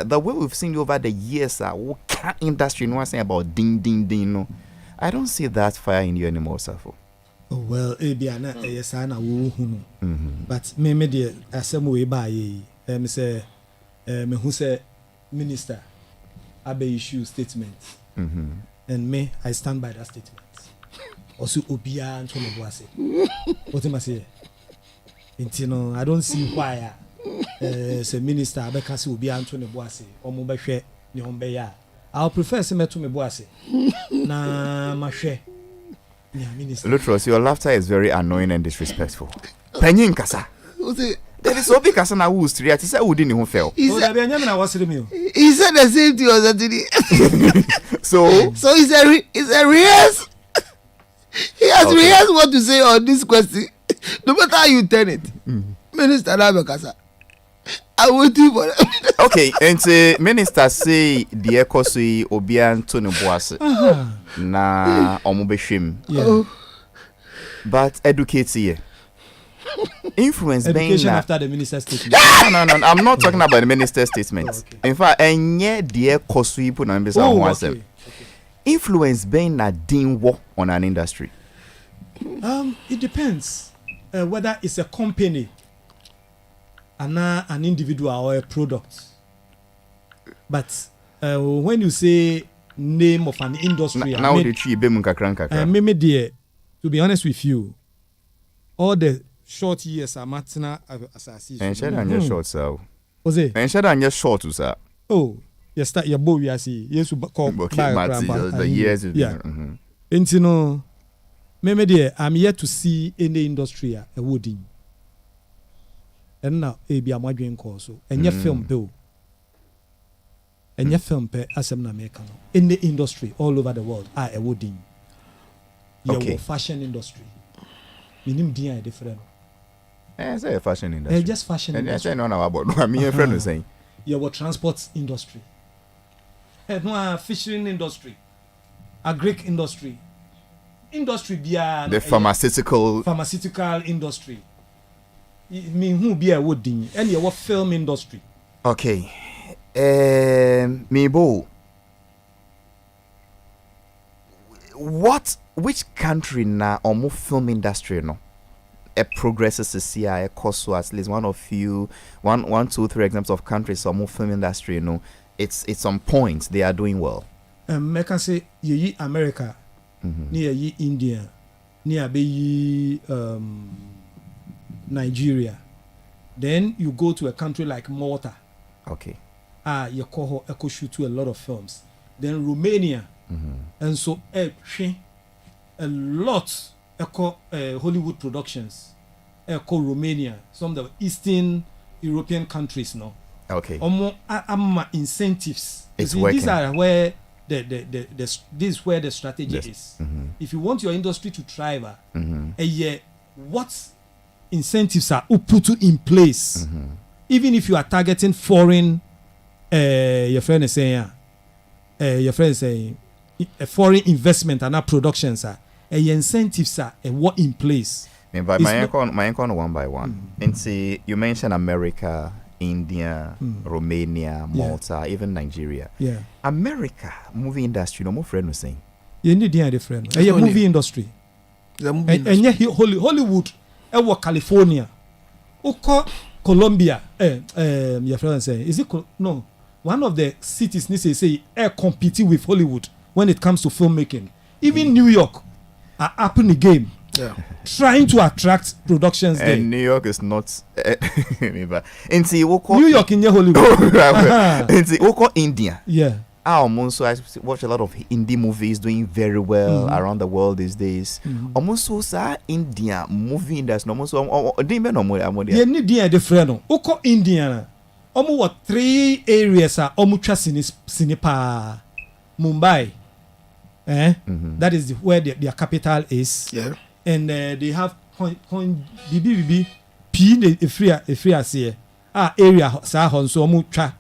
The way we've seen over the years what industry no saying about din no. I don't see that fire in you anymore, Safo. Oh, well, Ebiana, yes, I know. But me, dear, as some way by say, me who say, Minister, I be issue statements. And me, I stand by that statement. Also, Obia and Tony Boise. What am I say? Intino, I don't see why. Say Minister, I be kasi Obia and Tony Boise. Or Mubashe, Nyombeya. I'll prefer to me to me Boise. Na mashe. Yeah, Minister. Lutros, your laughter is very annoying and disrespectful. Penyin kasa. There is Obi kasa na who street. He said who didn't even fail. He said the same thing as today. So it's a rehearse. He has rehearsed what to say on this question. No matter how you turn it. Minister Nabekasa. I'm waiting for it. Okay, and Minister say the Ekosui Obian Tony Boase. Na omubeshim. But educate here. Influence education being after the minister's statement. No, I'm not talking about the minister's statement. Okay. In fact, enye the Ekosui put on okay. Influence being na dinwo on an industry. It depends whether it's a company an individual or a product. But when you say name of an industry, now the tree be maybe dear, to be honest with you, all the short years are matina assassin. And share on your short sir. Was it? And share on your short sir. Oh, you start your boy we see. Yes, you call the years. Yeah. And you know, maybe dear, I'm yet to see any industry a wooding. And now be a margin course and your film bill. And your film pay as American in the industry all over the world are a wooding. Your fashion industry. Minim dia different. It's a fashion industry. Just fashion industry. And I know about no, me a friend was saying. Your transport industry. No fishing industry. Agric industry. Industry bia the pharmaceutical industry. Me who be a wooding and your film industry. Okay. Mebo. Which country na omo film industry no? A progresses to see a cost at least one of few 1, 2, 3 examples of countries omo film industry no. It's on points they are doing well. I can say ye America, near ye India, near be Nigeria. Then you go to a country like Malta. Okay. You call her shoot to a lot of films. Then Romania. And so a lot Hollywood productions. Romania, some of the Eastern European countries now. Okay. Incentives. It's working. These are where this is where the strategy is. If you want your industry to thrive, what incentives are put in place? Even if you are targeting foreign, your friend is saying, a foreign investment and our productions are incentives are what in place. But my icon one by one. And see, you mentioned America, India, Romania, Malta, even Nigeria. Yeah. America movie industry, no more friend was saying. You need the friend. A movie industry. And yet Hollywood, California, Colombia. Your friend saying, is it no? One of the cities needs to say competing with Hollywood when it comes to filmmaking. Even New York are up in the game. Yeah. Trying to attract productions there. And New York is not New York in Hollywood. India. Yeah. I watch a lot of indie movies doing very well around the world these days. Almost so India movie industry almost you need different. Oko India. Almost what 3 areas are almost Sinipa Mumbai. That is where their capital is. Yeah. And they have BBB P free area sa honso omu twa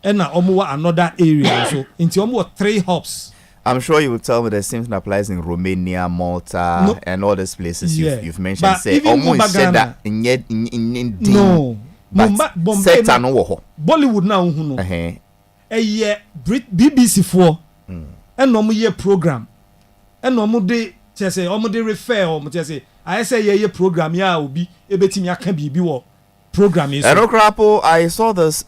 and na omu another area so into omu 3 hubs. I'm sure you will tell me the same thing applies in Romania, Malta, and all these places you've mentioned. But say almost said that in no. Bombay no Bollywood now no. A year BBC 4 and no year program. and omude say omude refer or say I say ye program ya obi ebetimi aka bibi wo program is. I saw this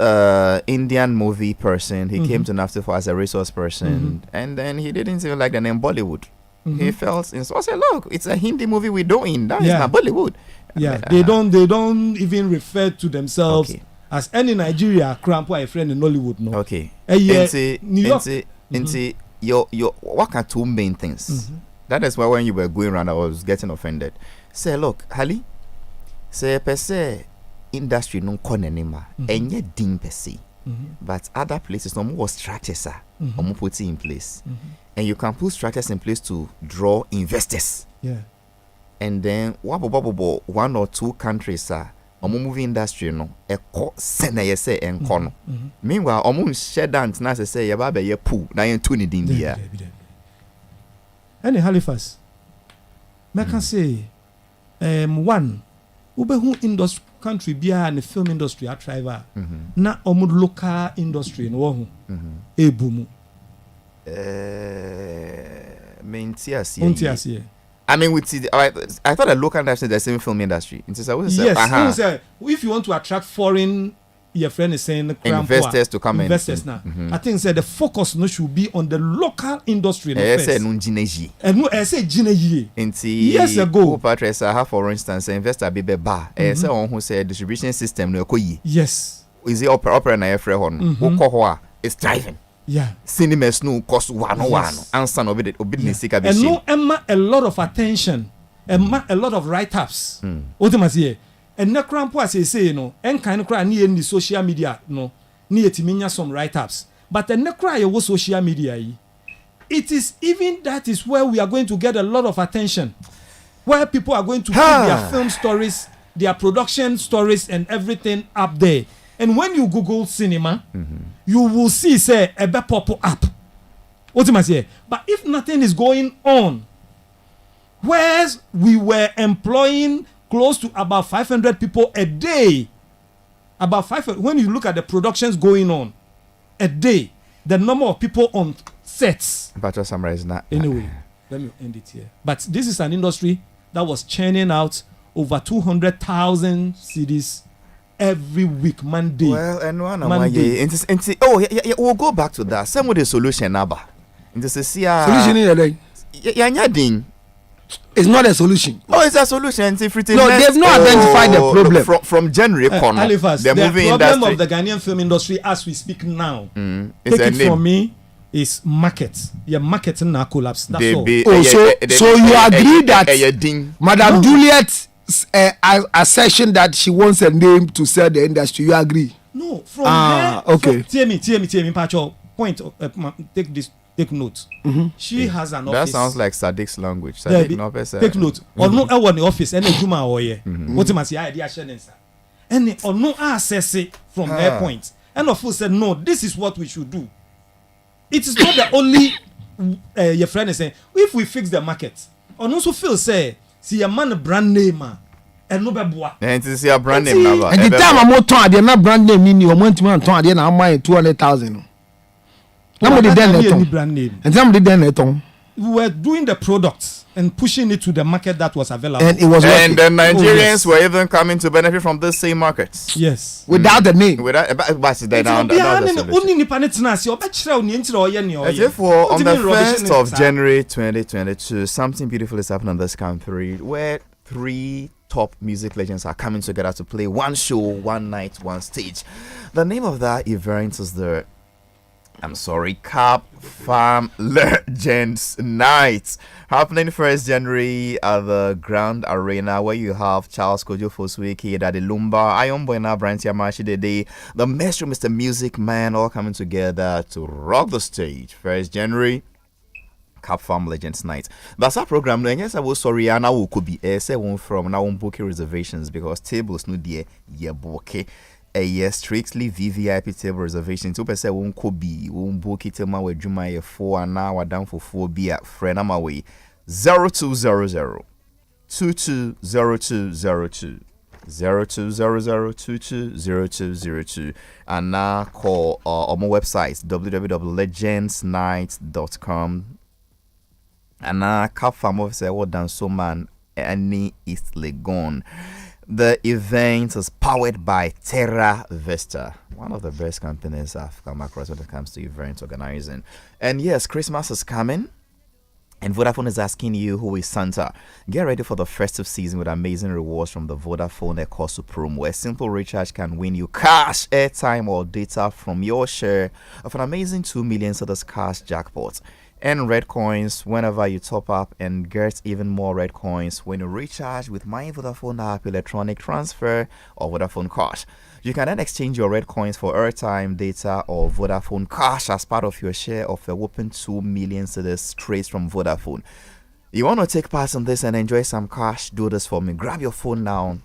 Indian movie person. He came to NAFTA as a resource person, and then he didn't even like the name Bollywood. He felt so I said, look, it's a Hindi movie we're doing. That is not Bollywood. Yeah, they don't even refer to themselves as any Nigeria cramp a friend in Hollywood. No. Okay. New York. Your what are two main things? That is why when you were going around, I was getting offended. Say, look, Hali, say per se industry no konenima, enye ding per se. But other places no more structures are put in place. And you can put structures in place to draw investors. Yeah. And then one or two countries are movie industry no send ye say enko. Meanwhile share down na say ye ba be ye pool na ye tuni din dia. Any Halifax me can say one ubehu industry country bia and the film industry at driver na local industry no ho ebumu I mean, I thought a local industry is the same film industry. Yes, if you want to attract foreign, your friend is saying investors to come investors now. I think the focus no should be on the local industry. And no, I say years ago. For instance, investor be bar. Say on who say distribution system no koyi. Yes. Is the opera na efre hon. It's driving. Yeah, cinemas no cost 101 answer no be and no emma a lot of attention emma a lot of write-ups ultimately and na crampo as say no en kan kra na in the social media no na yetiminya some write-ups but the cry your social media it is even that is where we are going to get a lot of attention, where people are going to put their film stories, their production stories and everything up there. And when you Google cinema, you will see say a be pop up. What am I saying? But if nothing is going on, whereas we were employing close to about 500 people a day, about 500. When you look at the productions going on a day, the number of people on sets. But just summarize that. Anyway, let me end it here. But this is an industry that was churning out over 200,000 CDs every week, Monday. Well, and one Monday. We'll go back to that. Some of the solution, Naba. Solution in a day. It's not a solution. Oh, it's a solution. No, they've not identified the problem. From January, Halifax, the problem of the Ghanaian film industry as we speak now, take it from me, is market. Your marketing now collapse. That's all. So you agree that Madam Juliet's assertion that she wants a name to sell the industry, you agree? No, from her. Okay. Tell me, Pacho. Point. Take note. She has an office. That sounds like Sadiq's language. Sadiq take note. Or no, I want the office. And Juma oye. What am I say? Idea sharing. And or no access it from her point. And of course said no. This is what we should do. It is not the only. Your friend is saying if we fix the market. Or also feel say see a man brand name. And no beboa. And to see a brand name now. And the time I'm more torn, they're not brand name. Meaning you want to man torn. They're not buying 200,000. Somebody done brand name. And somebody done it. We were doing the products and pushing it to the market that was available. And it was and the Nigerians were even coming to benefit from the same markets. Yes. Without the name. Without but they down for on the 1st of January 2022, something beautiful is happening in this country where 3 top music legends are coming together to play one show, one night, one stage. The name of that event is the Cap Farm Legends Night, happening 1st January at the Grand Arena, where you have Charles Kojo Fosweke, Daddy Lumba, Iron Boyna, Brantia Mashi Dede, the Maestro, Mr. Music Man, all coming together to rock the stage. 1st January, Cap Farm Legends Night. That's our program. Yes, I was sorry, and I could be one from now on booking reservations because tables no dear yeah bookie. Strictly VVIP table reservation. 2% won't could be won't book it my way Juma 4 and now we're down for 4 be at friend I'm away 0200 220202 0200220202 and now call on my website www.legendsnight.com And Kafamo say what done so man any East Legon. The event is powered by Terra Vista, one of the best companies I've come across when it comes to event organizing. And yes, Christmas is coming. And Vodafone is asking you, who is Santa? Get ready for the festive season with amazing rewards from the Vodafone Eco Supreme, where simple recharge can win you cash, airtime, or data from your share of an amazing 2 million Cedis cash jackpot. And red coins whenever you top up, and get even more red coins when you recharge with My Vodafone app, electronic transfer, or Vodafone Cash. You can then exchange your red coins for airtime, data, or Vodafone Cash as part of your share of a whopping 2 million cedis straight from Vodafone. You want to take part in this and enjoy some cash? Do this for me. Grab your phone now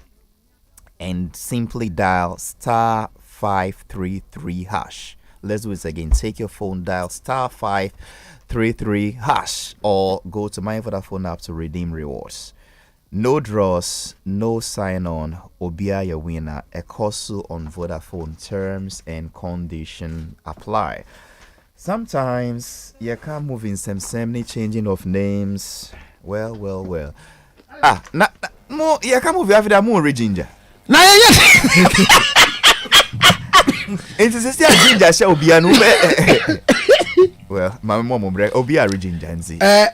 and simply dial *533#. Let's do it again. Take your phone, dial *533#, or go to My Vodafone app to redeem rewards. No draws, no sign-on. Obia your winner. Ekosu on Vodafone. Terms and condition apply. Sometimes you can't move in some changing of names. Well. More you can't move after that more ginger. Now It is still ginger shall be an well, my mom will break Obia ginger. The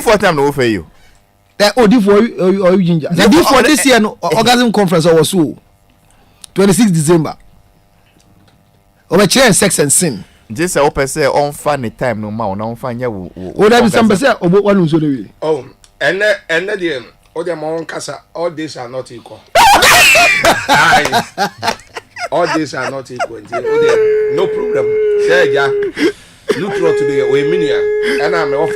4th time no for you. The ginger. The D4 this year orgasm conference was 26 December. Over chair sex and sin. Just open say on funny time no more. No fun ya. Oh, that is some percent of what one was doing. Oh, and the all the mon casa. All these are not equal. All these are not equal. No problem. Say yeah. Look through today. We minia. And I'm off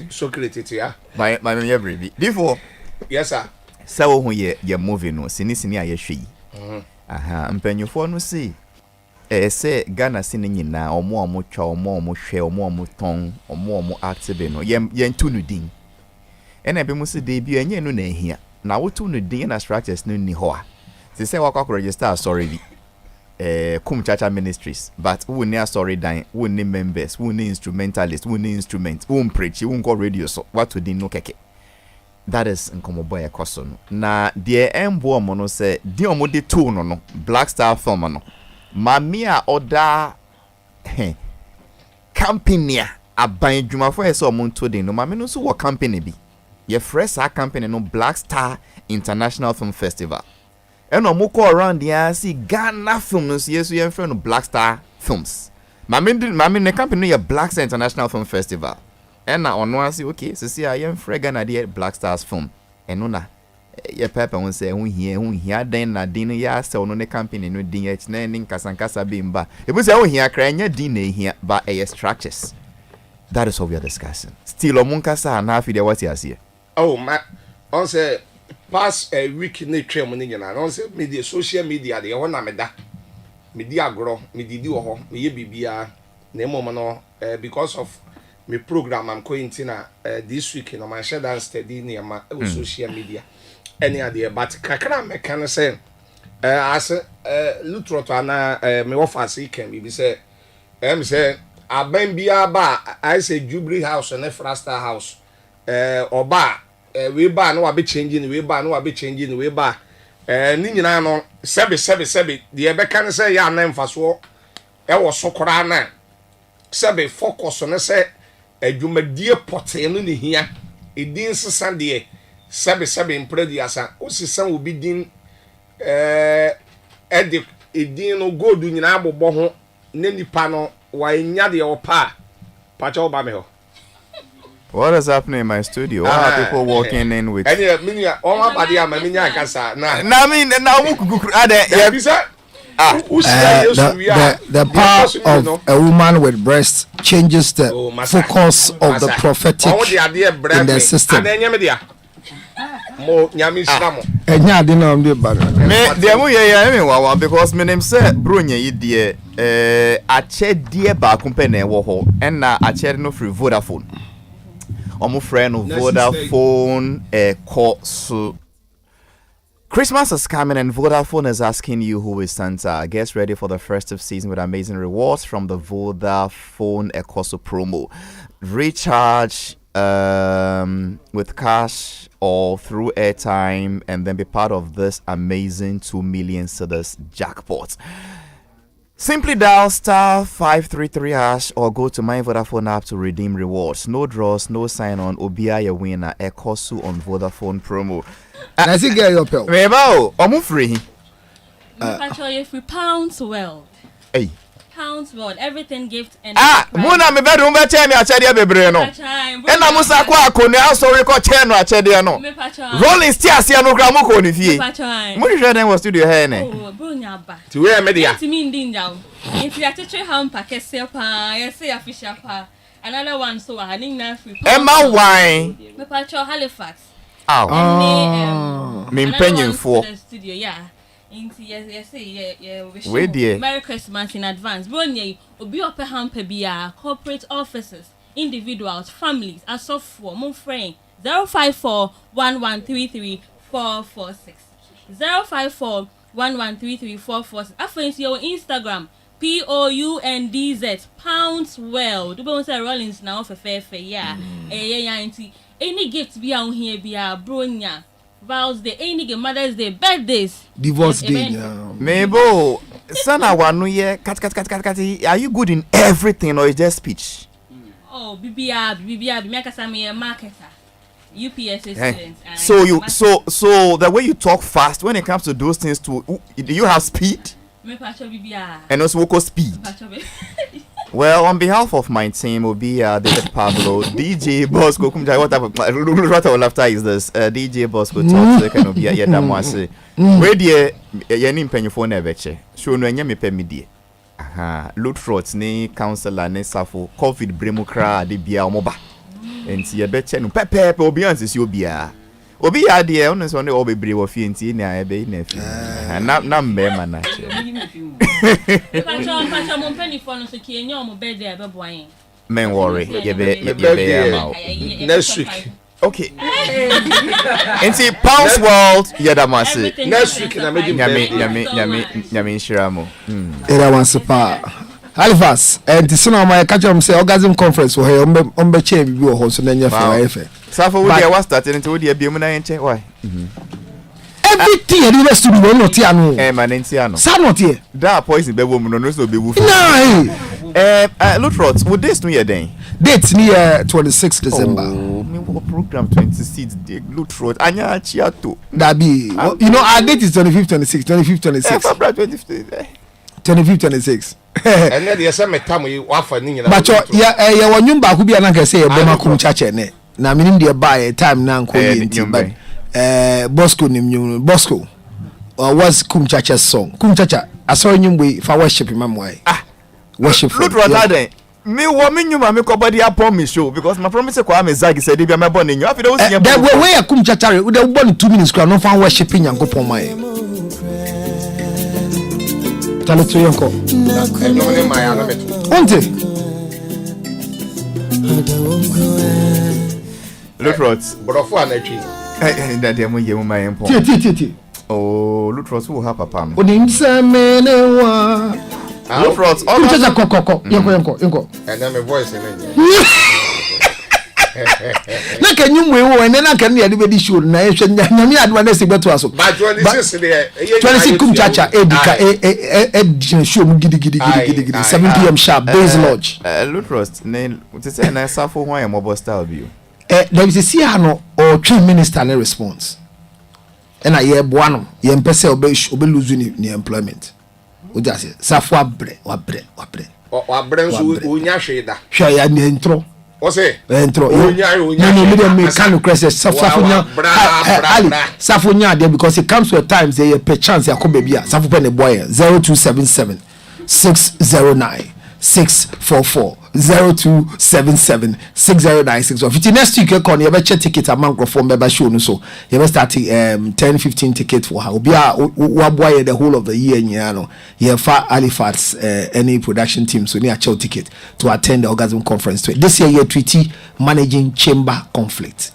so created here. My baby. Therefore, yes sir. So when you moving no sini aye hwe. Aha, mpanyufo no see. Say Ghana sini nyina omo twa omo hwe omo ton omo active no. Yen tu no din. Ena be mu se de bi enye no na ehia. Na wo tu no din na structures no ni ho a. Se say wakwa register sorry bi. Kum Chacha Ministries, but who near story dying, who name members, who name instrumentalists, who name instruments, who preach, who go radio, so what to do no keke. That is Nkomo boy a question. Na the embo mono say, the omode two no Black Star film no. Mamia oda company aban dwuma for so monto de no mame no so wo company bi. Ye fresh a company no Black Star International Film Festival. And no go around there see Ghana films yes we friend of Black Star Films. Mami the company ya Black Star International Film Festival. And na ono see okay so see I am friend Ghana there Black Stars Film. And no na ye papa won say hu hia den na din ya se ono ne company no din ya na nin kasankasa bimba. E bu say hu hia kra nya din na hia ba structures. That is what we are discussing. Still omunkasa na afi there what you see. Oh my on say past a week ne twem ne nyina no say media social media de ho na meda media agro me didi wo ho me ye bibia na emom no because of me program I'm going to na this week no my share dance steady near my social media any ade but kakra me kan say as lutro to na me offer can be say say aban bia ba I say Jubilee House and Frastar House oba we ba no be changing we ba no be changing we ba ni nyina no sebe de be kan say ya na mfaso e wo sokora na sebe focus no say adwumadie pote no ne hia edin sesa de sebe impredi asa o sesa obi din edin no gold nyina abobọ ho ne nipa no wa nya de opa pacha oba me ho. What is happening in my studio? Why are people walking in with? The power of a woman with breasts changes the focus of the prophetic in the system. Because my name said Brunya idea a ched dear back company wo and na a ched no free Vodafone. Omo friend of Vodafone call so Christmas is coming and Vodafone is asking you who is Santa. Get ready for the festive season with amazing rewards from the Vodafone Ecoso promo. Recharge with cash or through airtime and then be part of this amazing 2 million cedis jackpot. Simply dial *533# or go to my Vodafone app to redeem rewards. No draws, no sign on. Obia your winner. Ecosu on Vodafone promo. Does it get your pill? Mebo, omu free. Actually, if we pounds well. Hey. Pounds well. Everything gift and. Muna me bedroom be tell me achede bebre no. E na musa kwa akoni aso record chain no achede no. Rolling stairs ya no gra mo ko ni fie. Mo hwe den was studio here ne. Oh, bro nya ba. Ti we media. Ti mi ndi njaw. If you tetre hamper kese pa, you say official pa. Another one so I think na free. Emma wine. Me pacho Halifax. Me penyin for studio yeah. Yes, we dear. Merry Christmas in advance. Bronye, obi ope hamper bia corporate offices, individuals, families, as of for mon friend 054-1133-446. 054-1133-446. After your Instagram POUNDZ pounds well. Do we say Rollins now for fair yeah. Any gift be on here be a bronya. Vows Day, any Mother's Day, birthdays, divorce day. Mebo, sana wanu ye kat. Are you good in everything or is just speech? Oh, BBR, be make us a marketer. UPS students. So the way you talk fast when it comes to those things too, do you have speed? Me pacho BBR. And also vocal speed. Well, on behalf of my team will be David Pablo, DJ Bosco. What type of laughter is this? DJ Bosco talks so can be a yedamwase. Where dear yenim penny phone eveche. Show no nyame pe midie. Aha, loot frauds ni counselor ni safo COVID bremukra de bia omoba. Enti ye beche no pepe obi ansisi obia. Obi ya de on so ne obebre wo fie enti na ebe na fi. Na mbema na che. Pacho mon penny phone so ki enyo mo birthday be boyen. Men worry, you be next week. Okay. And see, Pounds World, Yadamasi. Next week, Yami Shiramo. Era one super. Halifax, and the son of my catch him say orgasm conference for her on the chair be horse and then your fire. Suffer with your was started into the Bumana and check why. Everything you used to be one or Tiano. Manentiano. Somewhat here. That poison be woman no so be woof. Lutrots, would this new year day? Dates near 26 December. Program 26 day Lutrot. Anya Chiato. That be you know our date is 25th 26, 25th 26. 25th 26. And then there's some time you offer Nina. But yeah, when you back be an uncle say a Boma Kum Chache ne. Now meaning they buy a time now but Bosco nim Bosco or was Kum Chacha's song. Kum Chacha, I saw him way for worship in my way. Worship Lutrot. Me woman you make body I promise you because my promise ko am Zagi said if I'm born in you have to see that way I come chachare we dey born 2 minutes ko no fan worshiping Yankopon mai tale to yanko onte Lutrots brofo anatwi that dem yemu mai empon ti oh Lutrots who have papa onim semene wa Lutrots all chacha kokoko yanko and then my voice in na can you we and then I can hear the show na nyame adwane se beto aso but 26 there 26 kum chacha edika show mu gidi 7 p.m. sharp base lodge Lutrots ne to say na safo ho am mobile style bio there is a see no or train minister na response and I hear boano ye mpese obe lose ni employment o just say safo abre so unya hweda hwa ya ni intro o say intro no me can credit safo nya there because it comes to a times there per chance yakoba bia safo pe ne boy 0277 609 644 0277 609 if next week you can you check ticket amount from member show no so you start 10-15 tickets for how be boy the whole of the year you know you for Halifax any production team so near check ticket to attend the orgasm conference this year treaty managing chamber conflict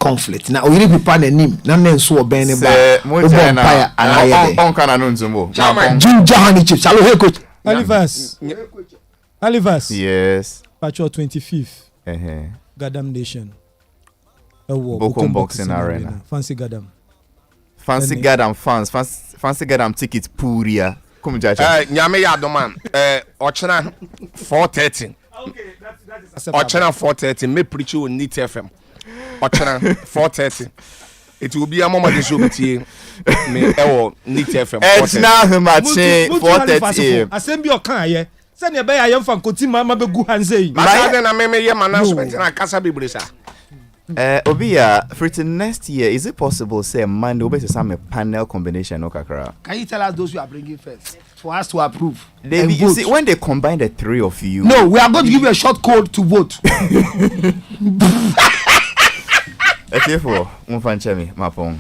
conflict. Now, you need to plan a name. None so obey any Say, bar. on kana nunzumbo. Ginger honey chips. Hello, hey coach. Halifax. Yes. Patrol 25th. Gadam Nation. Bokum Boxing Arena. Fancy Gadam. Fancy Gadam fans. Fancy Gadam tickets Puria. Come jaja. Nyame ya doman. Ochena 4:30. Okay, that is Ochena 4:30. Me preach you on NIT FM. Ochena 4:30. It will be a moment of show me NIT FM. It's now Humachi 4:30. Assembly or can ye? Send your bay I am from Kotima Mabu Hanse. I meme ye management na kasa bibrisa. Obia, for the next year, is it possible say man will be some panel combination no kakra? Can you tell us those you are bringing first for us to approve? You see, when they combine the three of you. No, we are going to give you a short code to vote. Okay, for Mufan Chemi, Mapong.